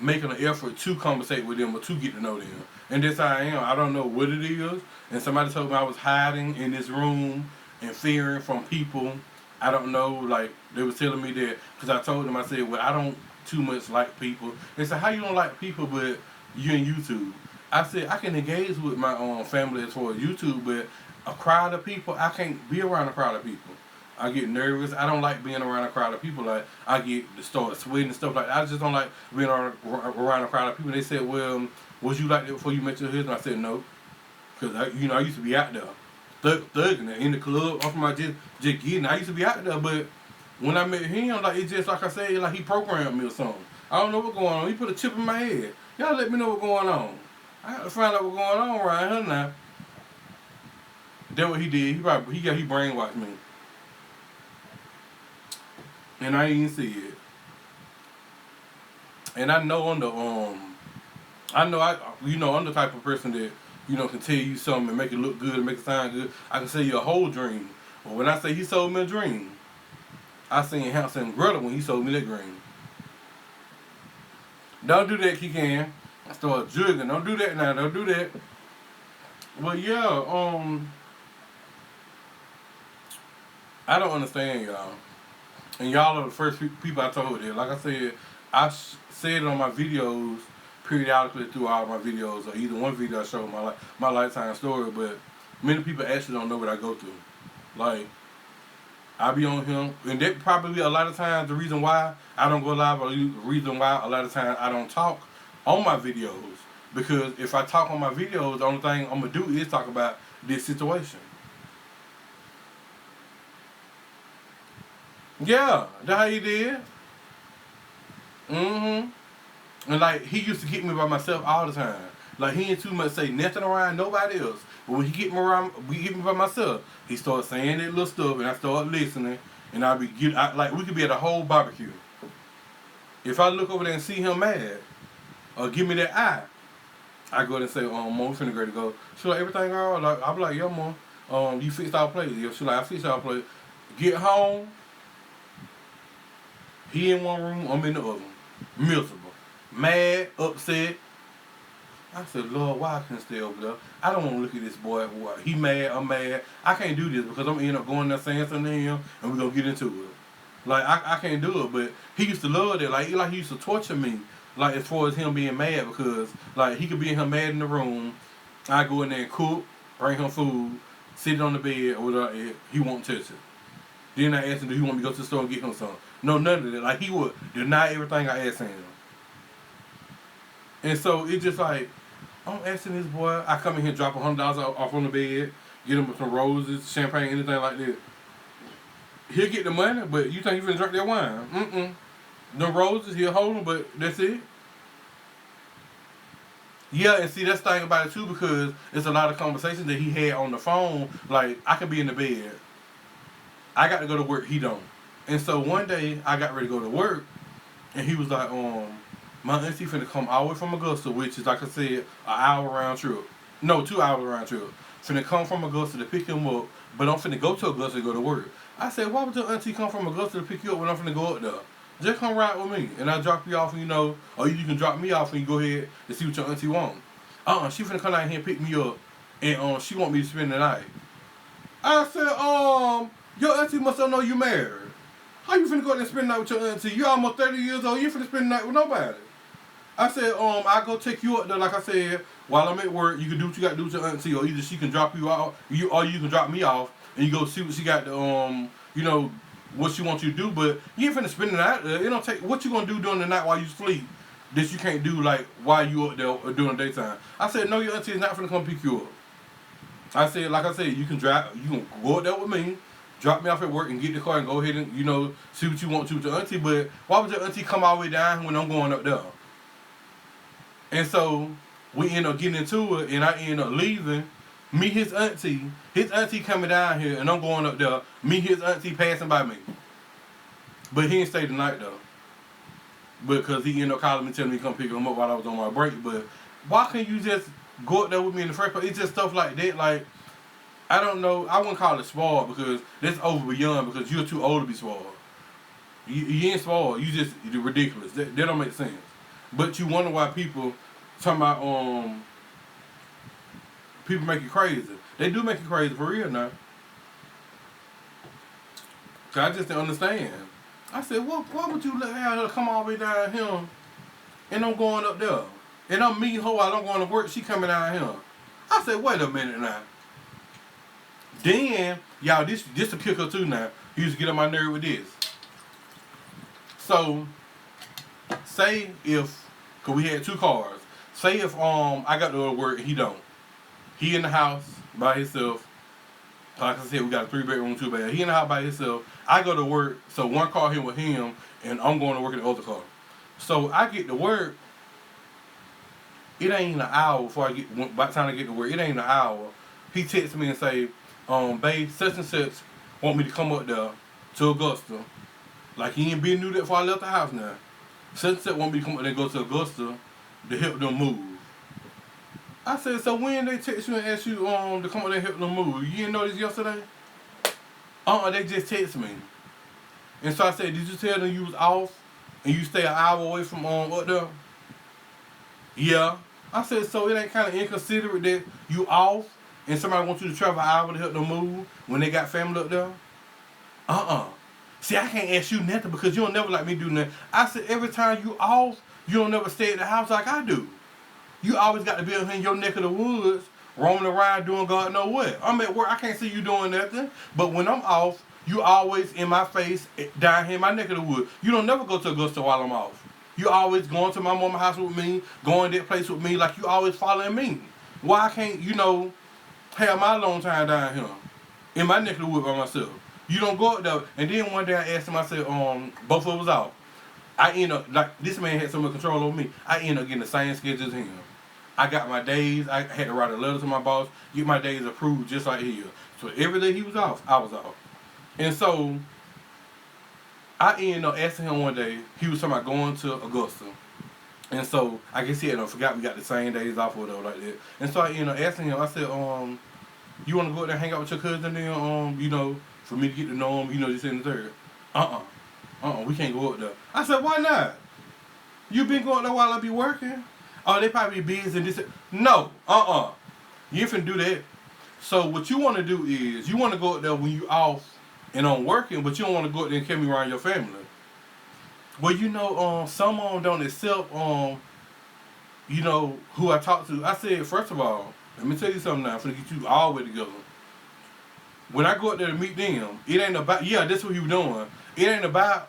making an effort to conversate with them or to get to know them. And that's how I am. I don't know what it is. And somebody told me I was hiding in this room and fearing from people. I don't know, like, they was telling me that, because I told them, I said, well, I don't too much like people. They said, how you don't like people, but you in YouTube? I said, I can engage with my own family as far as YouTube, but a crowd of people, I can't be around a crowd of people. I get nervous. I don't like being around a crowd of people. Like, I get to start sweating and stuff like that. I just don't like being around a crowd of people. They said, well, was you like that before you met your husband? I said, no. Because, I used to be out there. Thugging in the club, off my just getting. I used to be out there, but when I met him, like it's just like I said, like he programmed me or something. I don't know what's going on. He put a chip in my head. Y'all let me know what's going on. I got to find out what's going on right here now. That's what he did. He brainwashed me, and I didn't see it. And I know I'm the type of person that. Can tell you something and make it look good and make it sound good. I can say you a whole dream. But when I say he sold me a dream, I seen Hansel and Gretel when he sold me that dream. Don't do that, Kikan. I start jugging. Don't do that now. Don't do that. But yeah, I don't understand, y'all. And y'all are the first people I told that. Like I said, I said it on my videos periodically through all my videos, or either one video I showed my lifetime story, but many people actually don't know what I go through. Like, I be on him, and that probably a lot of times the reason why I don't go live, or the reason why a lot of times I don't talk on my videos. Because if I talk on my videos, the only thing I'm going to do is talk about this situation. Yeah, that's how he did. Mm-hmm. And like, he used to get me by myself all the time. Like, he ain't too much say nothing around nobody else. But when he get me by myself, he started saying that little stuff, and I started listening. And like, we could be at a whole barbecue. If I look over there and see him mad, or give me that eye, I go there and say, Mom, we finna go to go. She like, everything all right? Like, I be like, yeah, Mom. You fixed our plate. Yeah, she like, I fixed our plate. Get home. He in one room, I'm in the other. Miserable. Mad, upset. I said, Lord, why I couldn't stay over there? I don't want to look at this boy. He mad, I'm mad. I can't do this because I'm end up going there saying something to him, and we're going to get into it. Like, I can't do it, but he used to love that. Like, he used to torture me, like, as far as him being mad, because, like, he could be in here mad in the room. I go in there and cook, bring him food, sit on the bed, or whatever. He won't touch it. Then I asked him, do he want me to go to the store and get him something? No, none of that. Like, he would deny everything I asked him. And so, it's just like, I'm asking this boy, I come in here, drop $100 off on the bed, get him some roses, champagne, anything like that. He'll get the money, but you think you finna drink that wine? Mm-mm. The roses, he'll hold them, but that's it. Yeah, and see, that's the thing about it too, because it's a lot of conversations that he had on the phone. Like, I could be in the bed. I got to go to work, he don't. And so one day, I got ready to go to work, and he was like, my auntie finna come all the way from Augusta, which is, like I said, an hour round trip. No, 2 hours round trip. Finna come from Augusta to pick him up, but I'm finna go to Augusta to go to work. I said, why would your auntie come from Augusta to pick you up when I'm finna go up there? Just come ride with me, and I'll drop you off, or you can drop me off and you go ahead and see what your auntie want. She finna come out here and pick me up, and she want me to spend the night. I said, your auntie must not know you married. How you finna go out there and spend the night with your auntie? You almost 30 years old, you ain't finna spend the night with nobody. I said, I go take you up there, like I said, while I'm at work, you can do what you gotta do with your auntie, or either she can drop you out, or you can drop me off, and you go see what she got to, what she wants you to do, but you ain't finna spend the night there. It don't take, what you gonna do during the night while you sleep that you can't do, like, while you up there during the daytime? I said, no, your auntie is not finna come pick you up. I said, like I said, you can go up there with me, drop me off at work and get the car and go ahead and, see what you want to with your auntie, but why would your auntie come all the way down when I'm going up there? And so, we end up getting into it, and I end up leaving. Me, his auntie coming down here, and I'm going up there. Me, his auntie passing by me. But he didn't stay the night, though. Because he ended up calling me, telling me to come pick him up while I was on my break. But why can't you just go up there with me in the first place? It's just stuff like that. Like, I don't know. I wouldn't call it spoiled, because that's over beyond, because you're too old to be spoiled. You ain't spoiled. You're ridiculous. That don't make sense. But you wonder why people talking about, people make you crazy. They do make you crazy for real now. Cause I just didn't understand. I said, well, why would you let her come all the way down here and I'm going up there? And I'm meeting her while I'm going to work, she coming down here. I said, wait a minute now. Then, y'all, this a kicker too now. He used to get on my nerve with this. So, say if, cause we had 2 cars. Say if I got to go to work and he don't. He in the house by himself. Like I said, we got a 3-bedroom, 2-bath. He in the house by himself. I go to work, so one car here with him, and I'm going to work in the other car. So I get to work. It ain't an hour by the time I get to work, it ain't an hour. He texts me and say, babe, such and such want me to come up there to Augusta. Like, he ain't been knew that before I left the house now. Such and such want me to come up there and go to Augusta to help them move. I said, so when they text you and ask you to come up there and help them move, you didn't know this yesterday? They just text me. And so I said, did you tell them you was off and you stay an hour away from up there? Yeah. I said, so it ain't kind of inconsiderate that you off and somebody wants you to travel an hour to help them move when they got family up there? See, I can't ask you nothing because you don't never let me do nothing. I said, every time you off, you don't never stay at the house like I do. You always got to be in your neck of the woods, roaming around doing God know what. I'm at work, I can't see you doing nothing. But when I'm off, you always in my face, down here in my neck of the woods. You don't never go to Augusta while I'm off. You always going to my mama's house with me, going to that place with me, like you always following me. Why can't, have my alone time down here, in my neck of the woods by myself? You don't go up there. And then one day I asked him, I said, both of us out. I end up, like, this man had so much control over me, I end up getting the same schedule as him. I got my days, I had to write a letter to my boss, get my days approved just like he is. So every day he was off, I was off. And so, I ended up asking him one day, he was talking about going to Augusta. And so, I guess he had forgot we got the same days off or whatever like that. And so I ended up asking him, I said, you want to go out there and hang out with your cousin then, for me to get to know him, this and the third. We can't go up there. I said, why not? You been going there while I be working? Oh, they probably be busy and this. No, you ain't finna do that. So what you want to do is, you want to go up there when you off and on working, but you don't want to go up there and carry me around your family. Well, some don't accept, who I talk to. I said, first of all, let me tell you something now. I'm finna get you all the way together. When I go up there to meet them, it ain't about, that's what he was doing. It ain't about,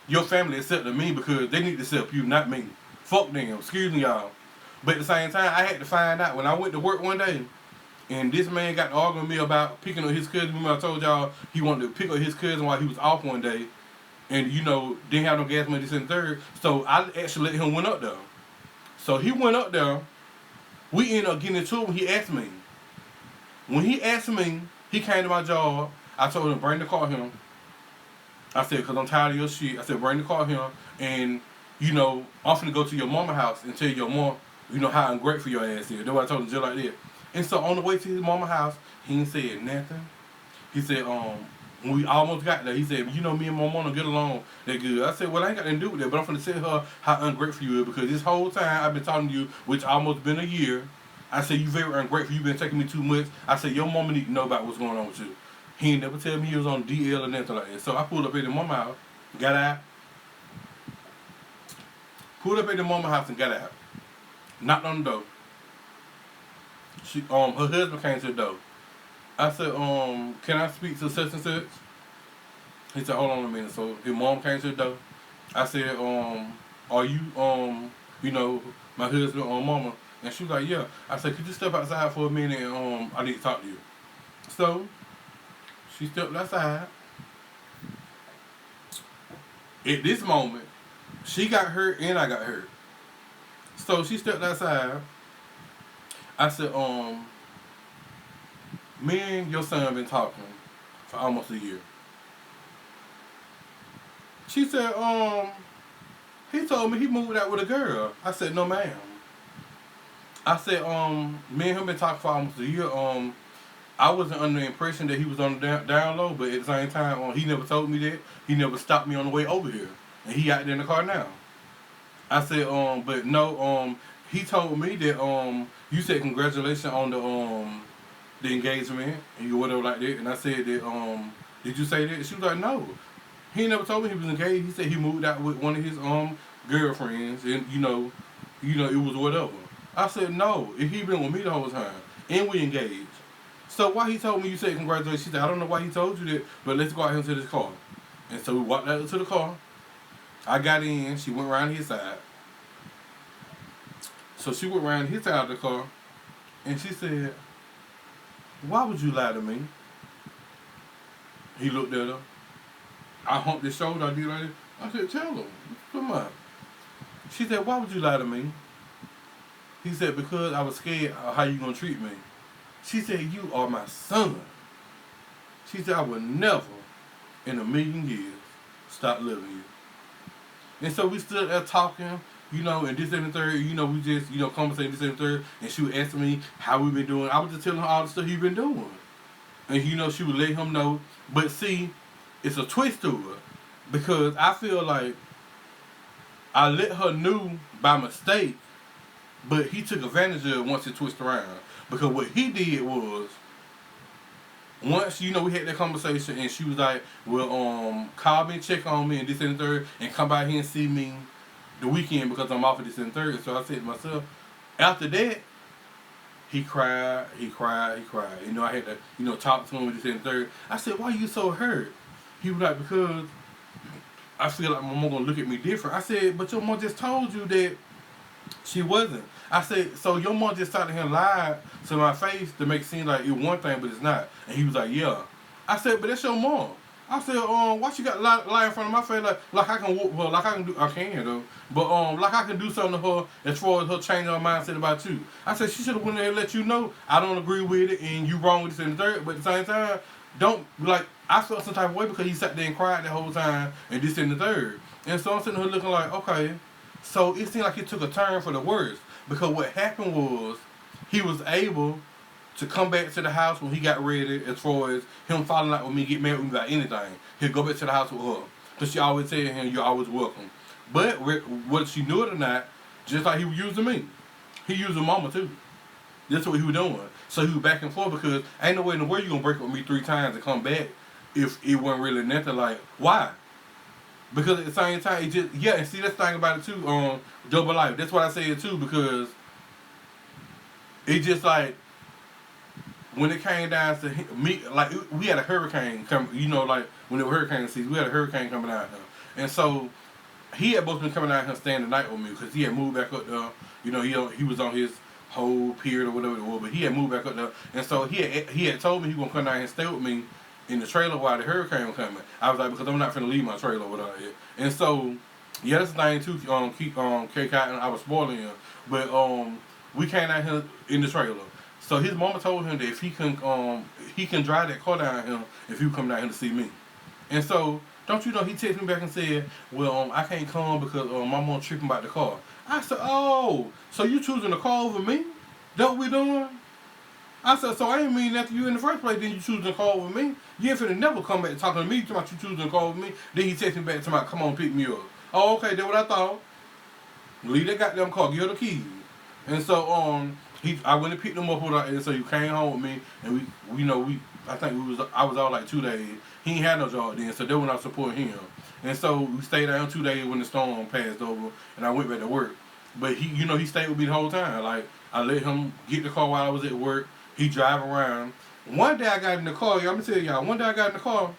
your family accepting me because they need to accept you, not me. Fuck them, excuse me, y'all. But at the same time, I had to find out when I went to work one day, and this man got to arguing with me about picking up his cousin. Remember I told y'all he wanted to pick up his cousin while he was off one day, and didn't have no gas money this and third. So I actually let him went up there. So he went up there. We ended up getting into it when he asked me. When he asked me, he came to my job. I told him, bring the car here. I said, because I'm tired of your shit. I said, bring the car here. And, I'm finna go to your mama's house and tell your mom, how ungrateful your ass is. That's what I told him just like that. And so on the way to his mama's house, he ain't said nothing. He said, when we almost got there, he said, me and my mama get along that good. I said, well, I ain't got nothing to do with that, but I'm finna tell her how ungrateful you is because this whole time I've been talking to you, which almost been a year. I said, you very ungrateful. You been taking me too much. I said, your mama need to know about what's going on with you. He ain't never tell me he was on DL or nothing like that. So I pulled up at the mama house, got out. Pulled up at the mama house and got out. Knocked on the door. Her husband came to the door. I said, can I speak to such and such? He said, hold on a minute. So his mom came to the door. I said, are you, my husband or mama? And she was like, yeah. I said, could you step outside for a minute and I need to talk to you. So, she stepped outside. At this moment, she got hurt and I got hurt. So she stepped outside. I said, me and your son been talking for almost a year. She said, he told me he moved out with a girl. I said, no ma'am. I said, me and him been talking for almost a year. I wasn't under the impression that he was on the down low, but at the same time, he never told me that. He never stopped me on the way over here. And he out there in the car now. I said, but no, he told me that, you said congratulations on the engagement, and you whatever like that. And I said that, did you say that? She was like, no. He never told me he was engaged. He said he moved out with one of his, girlfriends, and, it was whatever. I said, no, he been with me the whole time, and we engaged. So why he told me you said congratulations? She said, I don't know why he told you that, but let's go out here to this car. And so we walked out to the car. I got in. She went around his side. So she went around his side of the car, and she said, why would you lie to me? He looked at her. I humped his shoulder. I did like this. I said, tell him. Come on. She said, why would you lie to me? He said, because I was scared of how you going to treat me. She said, you are my son. She said, I would never in a million years stop loving you. And so we stood there talking, and this and the third, we just, conversating this and the third, and she was asking me how we been doing. I was just telling her all the stuff he been doing. And, she would let him know. But see, it's a twist to her. Because I feel like I let her know by mistake, but he took advantage of it once it twisted around. Because what he did was, once, you know, we had that conversation and she was like, well, call me and check on me and this and the third and come by here and see me the weekend because I'm off of this and the third. So I said to myself, after that, he cried. You know, I had to, you know, talk to him with this and the third. I said, why you so hurt? He was like, because I feel like my mom gonna look at me different. I said, but your mom just told you that she wasn't. I said, so your mom just started here lie to my face to make it seem like it one thing, but it's not. And he was like, yeah. I said, but that's your mom. I said, why she got lie in front of my face like I can whoop her, like I can do, I can though, but like I can do something to her as far as her changing her mindset about you. I said she should have went there and let you know I don't agree with it and you wrong with this and the third, but at the same time, don't like I felt some type of way because he sat there and cried the whole time and this and the third, and so I'm sitting here looking like okay. So it seemed like it took a turn for the worse because what happened was he was able to come back to the house when he got ready as far as him falling out with me, get married with me about anything. He'll go back to the house with her. Because she always tell him, you're always welcome. But whether she knew it or not, just like he was using me. He using mama too. That's what he was doing. So he was back and forth because ain't no way in the world you going to break up with me 3 times and come back if it wasn't really nothing. Like, why? Because at the same time, it just, yeah, and see, that's the thing about it too, double life. That's what I say it too, because it just like, when it came down to me, like, we had a hurricane come, you know, like, when it was hurricane season, we had a hurricane coming out here. And so, he had both been coming out here staying the night with me, because he had moved back up there, you know, he was on his whole period or whatever it was, but he had moved back up there. And so, he had told me he was going to come down here and stay with me in the trailer while the hurricane was coming. I was like, because I'm not finna leave my trailer without it. And so, yeah, that's the thing too, K Cotton, I was spoiling him. But we came out here in the trailer. So his mama told him that if he can drive that car down here if he would come down here to see me. And so, don't you know, he texted me back and said, well, I can't come because my mom tripping about the car. I said, oh, so you choosing the car over me? That what we doing? I said, so I ain't mean that to you in the first place, then you choosing the car over me? You ain't finna never come back talking to me about you choosing the car over me. Then he texted me back to my, come on, pick me up. Oh, okay, that's what I thought. Leave that goddamn car, give her the keys. And so, I went and picked him up without, and so he came home with me, and I was out like 2 days. He ain't had no job then, so they were not supporting him. And so we stayed down 2 days when the storm passed over, and I went back to work. But he stayed with me the whole time. Like, I let him get the car while I was at work. He drive around. One day I got in the car, y'all, let me tell y'all, one day I got in the car,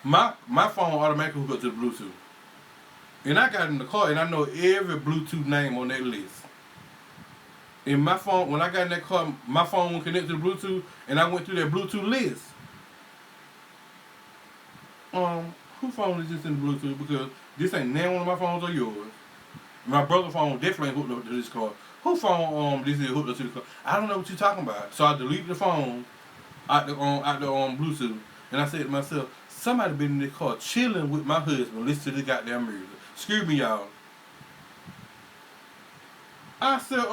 my phone automatically hooked up to the Bluetooth. And I got in the car, and I know every Bluetooth name on that list. In my phone, when I got in that car, my phone was connected to the Bluetooth, and I went through that Bluetooth list. Whose phone is this in the Bluetooth? Because this ain't now one of my phones or yours. My brother's phone definitely ain't hooked up to this car. Whose phone this is hooked up to the car? I don't know what you're talking about. So I deleted the phone out the Bluetooth, and I said to myself, somebody been in this car chilling with my husband, listening to this goddamn music. Excuse me, y'all. I said,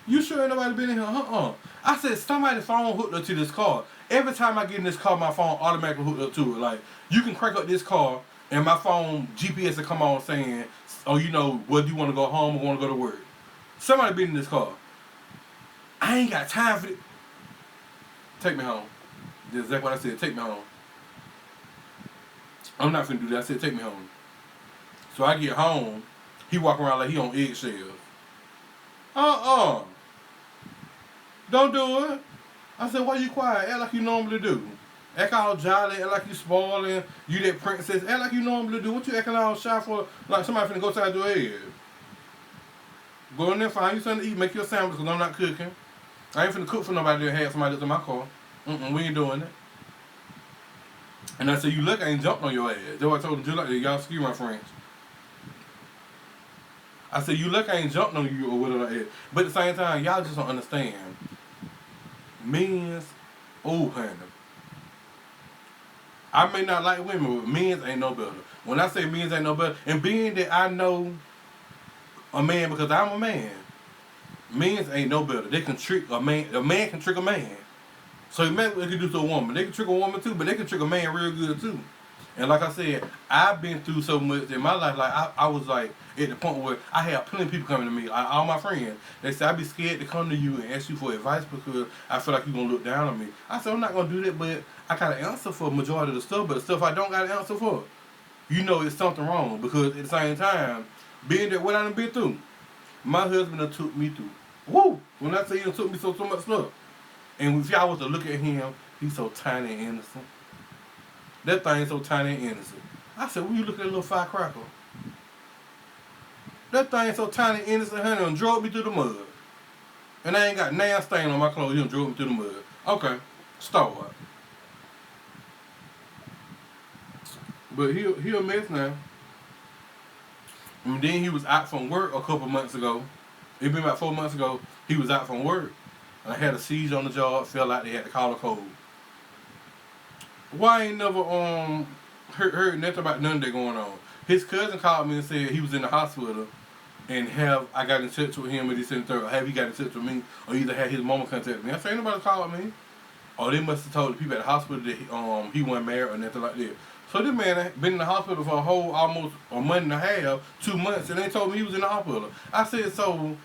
you sure ain't nobody been in here? I said, somebody's phone hooked up to this car. Every time I get in this car, my phone automatically hooked up to it. Like, you can crank up this car, and my phone GPS will come on saying, oh, you know, whether you want to go home or want to go to work. Somebody been in this car. I ain't got time for it. Take me home. That's exactly what I said. Take me home. I'm not finna do that. I said, take me home. So I get home. He walk around like he on eggshells. Don't do it. I said, why you quiet? Act like you normally do. Act all jolly, act like you spoiling, you that princess. Act like you normally do. What you acting all shy for? Like somebody finna go inside your head. Go in there, find you something to eat, make your sandwich, because I'm not cooking. I ain't finna cook for nobody that had somebody that's in my car. We ain't doing it. And I said, you look, I ain't jumped on your ass. That's what I told him, just like that. Y'all excuse my French. I said, you look, I ain't jumped on you or whatever like that. But at the same time, y'all just don't understand. Men's, honey. I may not like women, but men's ain't no better. When I say men's ain't no better, and being that I know a man because I'm a man, men's ain't no better. They can trick a man. A man can trick a man. So imagine what they can do to a woman. They can trick a woman too, but they can trick a man real good too. And like I said, I've been through so much in my life. Like I was like at the point where I had plenty of people coming to me. Like all my friends, they said I'd be scared to come to you and ask you for advice because I feel like you're gonna look down on me. I said I'm not gonna do that, but I got an answer for a majority of the stuff. But the stuff I don't got an answer for, you know, it's something wrong because at the same time, being that what I done been through, my husband done took me through. Woo! When I say he done took me so much stuff, and if y'all was to look at him, he's so tiny and innocent. That thing's so tiny and innocent. I said, when you look at that little firecracker, that thing's so tiny and innocent, honey, and drove me through the mud. And I ain't got nail stain on my clothes, you done drove me through the mud. Okay, start. But he a mess now. And then he was out from work a couple months ago. It been about 4 months ago. He was out from work. And I had a siege on the job, felt like they had to call a code. Why ain't never heard nothing about none of that going on? His cousin called me and said he was in the hospital, and I got in touch with him and he said, have he got in touch with me, or either had his mama contact me. I said, ain't nobody called me. Or they must have told the people at the hospital that he wasn't married or nothing like that. So this man been in the hospital for a whole almost a month and a half, 2 months, and they told me he was in the hospital. I said, so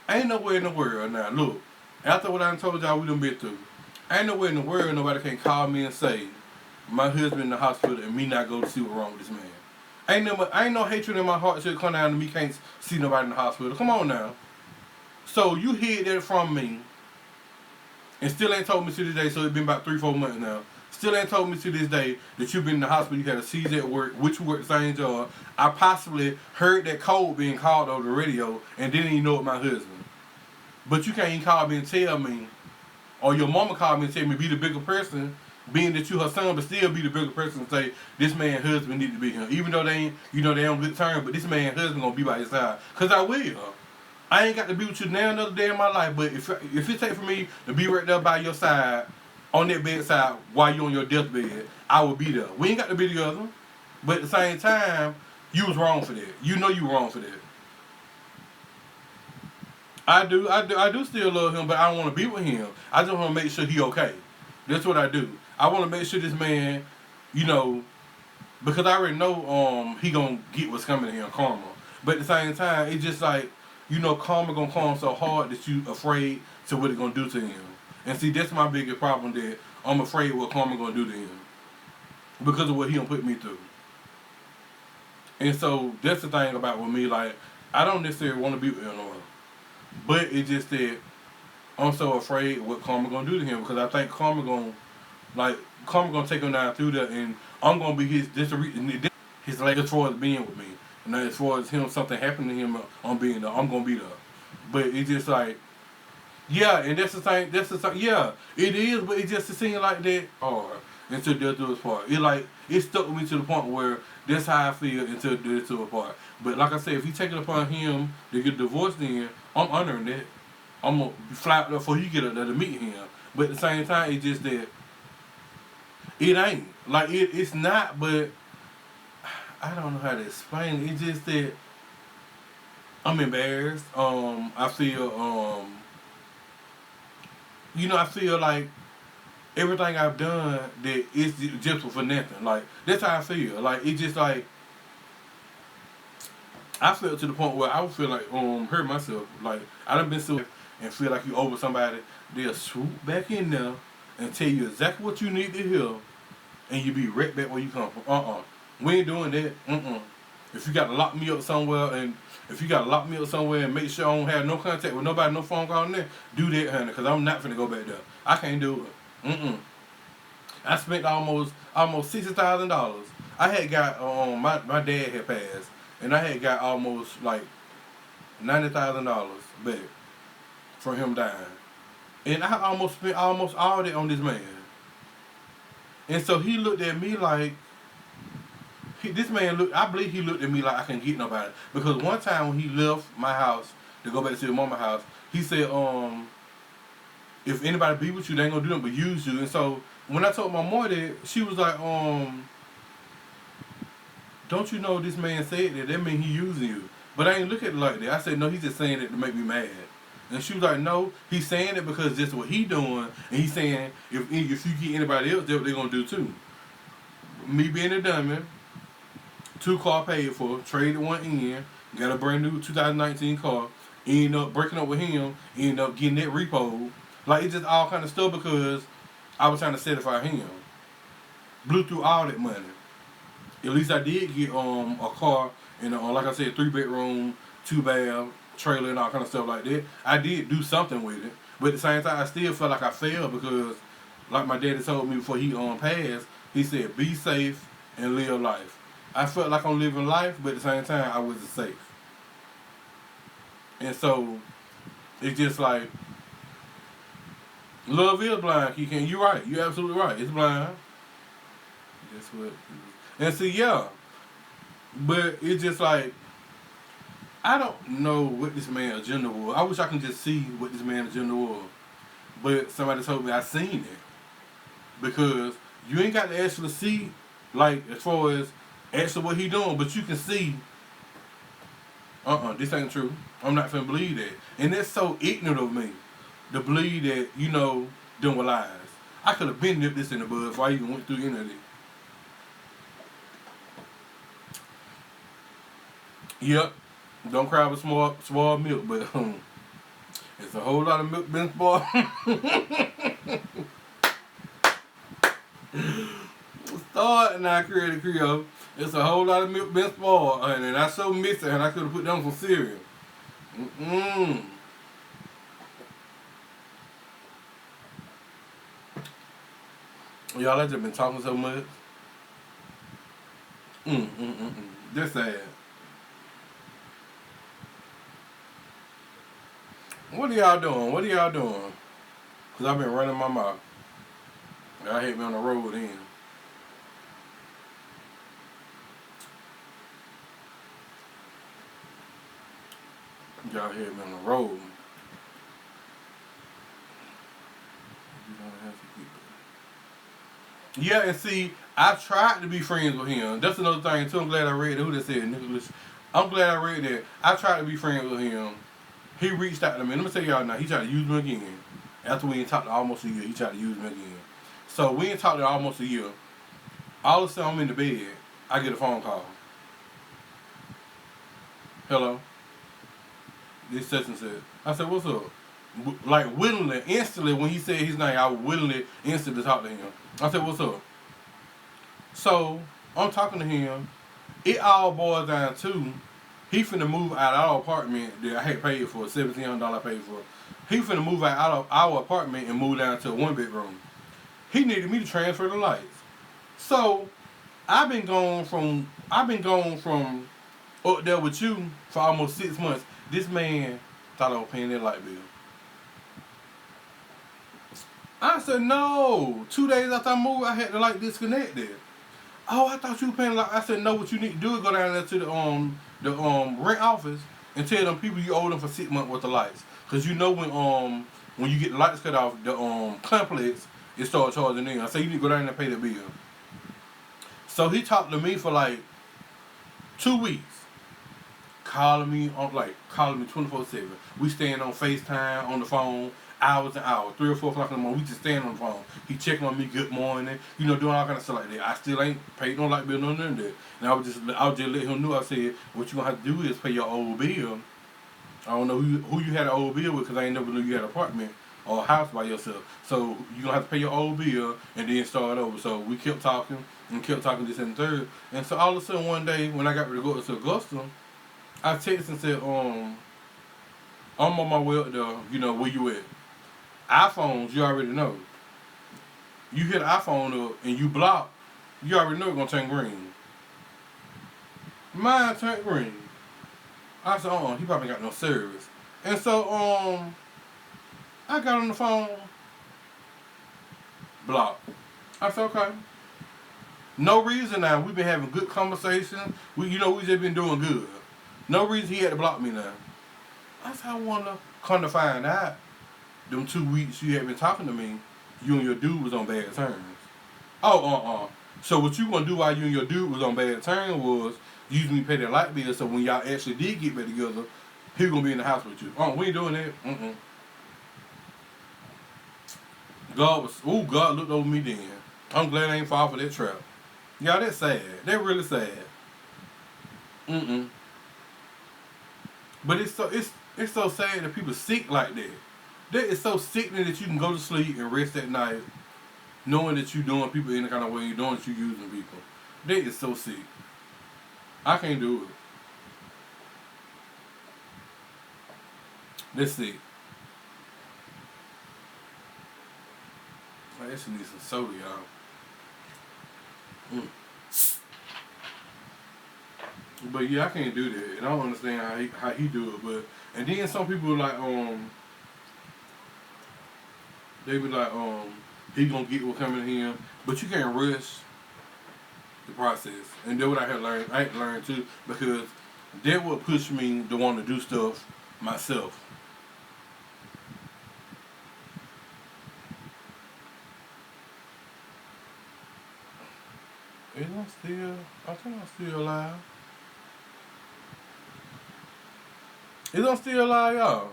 ain't nowhere in the world now. Look, after what I done told y'all we done been through, ain't nowhere in the world nobody can call me and say my husband in the hospital and me not go to see what's wrong with this man. Ain't no hatred in my heart should come down to me can't see nobody in the hospital. Come on now. So you heard that from me and still ain't told me to this day, so it's been about 3-4 months now. Still ain't told me to this day that you've been in the hospital, you had a seizure at work, which you work the same job. I possibly heard that code being called over the radio and didn't even know it my husband. But you can't even call me and tell me, or your mama called me and tell me be the bigger person, being that you her son, but still be the bigger person and say this man's husband need to be here. Even though they ain't, they on good terms, but this man's husband gonna be by his side. Cause I will. I ain't got to be with you now another day in my life, but if it take for me to be right there by your side, on that bedside while you on your deathbed, I will be there. We ain't got to be together, but at the same time, you was wrong for that. You know you wrong for that. I do still love him, but I don't want to be with him. I just want to make sure he okay. That's what I do. I want to make sure this man, because I already know he gonna get what's coming to him, karma. But at the same time, it's just like, karma gonna come so hard that you afraid to what it gonna do to him. And see, that's my biggest problem, that I'm afraid what karma gonna do to him because of what he done put me through. And so that's the thing about with me, like, I don't necessarily want to be with him no more. But it's just that I'm so afraid what karma gonna do to him, because I think karma gonna take him down through that, and I'm gonna be his leg as far as being with me. And as far as something happened to him on being there, I'm gonna be there. But it's just like, yeah, and that's the thing. Yeah, it is, but it just seems like that. Until death do us part. It stuck with me to the point where that's how I feel until death do us part. But like I said, if you take it upon him to get divorced, then I'm honoring that. I'm gonna fly up there before you get up there to meet him. But at the same time, it's just that it ain't like it's not. But I don't know how to explain it. It's just that I'm embarrassed. I feel I feel like everything I've done that is just for nothing. Like, that's how I feel. Like, it's just like, I feel to the point where I would feel like, hurt myself. Like, I done been so and feel like you over somebody, they'll swoop back in there and tell you exactly what you need to hear, and you be right back where you come from. We ain't doing that. If you got to lock me up somewhere and make sure I don't have no contact with nobody, no phone call in there, do that, honey, because I'm not finna go back there. I can't do it. I spent almost $60,000. I had got my dad had passed, and I had got almost like $90,000 back from him dying, and I almost spent almost all that on this man. And so he looked at me like, I believe he looked at me like I couldn't get nobody. Because one time when he left my house to go back to his mama's house, he said, if anybody be with you, they ain't gonna do nothing but use you. And so when I told my mom that, she was like, don't you know this man said that? That mean he using you. But I ain't look at it like that. I said, no, he's just saying it to make me mad. And she was like, no, he's saying it because that's what he doing. And he's saying, if you get anybody else, that's what they're gonna do too. Me being a dummy, 2 car paid for, traded one in, got a brand new 2019 car, ended up breaking up with him, ended up getting that repo. Like, it's just all kind of stuff because I was trying to satisfy him. Blew through all that money. At least I did get a car and like I said, 3 bedroom, 2 bath, trailer and all kind of stuff like that. I did do something with it, but at the same time, I still felt like I failed because, like my daddy told me before he passed, he said, "Be safe and live life." I felt like I'm living life, but at the same time, I wasn't safe. And so it's just like love is blind. You're right. You're absolutely right. It's blind. That's what. And see, yeah. But it's just like, I don't know what this man's agenda was. I wish I could just see what this man's agenda was. But somebody told me I seen it. Because you ain't got to actually see, like, as far as actually what he doing, but you can see, this ain't true. I'm not finna believe that. And that's so ignorant of me, to believe that, them were lies. I could have been nipped this in the bud before I even went through any of this. Yep. Don't cry with spoiled milk, but it's a whole lot of milk been spoiled. Start now, Creative Creole. It's a whole lot of milk been spoiled, and I so miss it, and I could have put down some cereal. Y'all, I just been talking so much. That's sad. What are y'all doing? What are y'all doing? Because I've been running my mouth. Y'all hit me on the road then. Y'all hit me on the road. Yeah, and see, I tried to be friends with him. That's another thing too. I'm glad I read who that said Nicholas. I'm glad I read that. I tried to be friends with him. He reached out to me. Let me tell y'all now, he tried to use me again. After we ain't talked to almost a year, he tried to use me again. So we ain't talked to almost a year. All of a sudden I'm in the bed. I get a phone call. Hello? This such and said. I said, what's up? Like willingly, instantly when he said his name, I would willingly instantly talk to him. I said, what's up? So I'm talking to him. It all boils down to he finna move out of our apartment that I had paid for, $1,700 I paid for. He finna move out of our apartment and move down to a 1 bedroom. He needed me to transfer the lights. So I've been gone from up there with you for almost 6 months. This man thought I was paying that light bill. I said, no. 2 days after I moved, I had the light disconnected. Oh, I thought you were paying light. I said, no, what you need to do is go down there to the rent office and tell them people you owe them for 6 months worth of lights. Because you know when you get the lights cut off, the complex, it starts charging in. I said, you need to go down there and pay the bill. So he talked to me for like 2 weeks. Calling me 24/7. We staying on FaceTime, on the phone, hours and hours. 3 or 4 o'clock in the morning, we just staying on the phone. He checking on me, good morning, doing all kind of stuff like that. I still ain't paid no light bill, none of that. And I was just let him know. I said, what you gonna have to do is pay your old bill. I don't know who you had an old bill with, because I ain't never knew you had an apartment or a house by yourself. So you gonna have to pay your old bill and then start over. So we kept talking this and third. And so all of a sudden one day when I got ready to go to Augusta, I texted and said, I'm on my way up there, where you at? iPhones, you already know. You hit the iPhone up and you block, you already know it's gonna turn green. Mine turned green. I said, he probably got no service. And so, I got on the phone, block. I said, okay. No reason now, we've been having good conversations. We just been doing good. No reason he had to block me now. I said, I want to come to find out, them 2 weeks you had been talking to me, you and your dude was on bad terms. So what you gonna do while you and your dude was on bad terms was use me to pay that light bill, so when y'all actually did get back together, he gonna be in the house with you. We ain't doing that. God looked over me then. I'm glad I ain't fall for that trap. Yeah, that's sad. They're really sad. Mm-mm. But it's so sad that people sick like that. That is so sickening that you can go to sleep and rest at night knowing that you doing people any kind of way, you knowing that you using people. That is so sick. I can't do it. That's sick. I actually need some soda, y'all. But yeah, I can't do that, and I don't understand how he do it. But and then some people like they be like he gonna get what coming to him, but you can't rush the process. And that's what I had learned. I had to learn too because that would push me to want to do stuff myself. Is I still? I think I'm still alive. Is I'm still alive, y'all?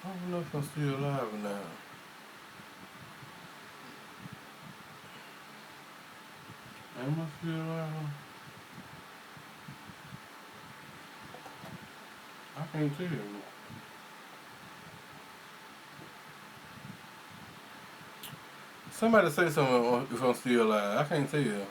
I don't know if I'm still alive or not. Am I still alive? I can't tell. Somebody say something if I'm still alive. I can't tell.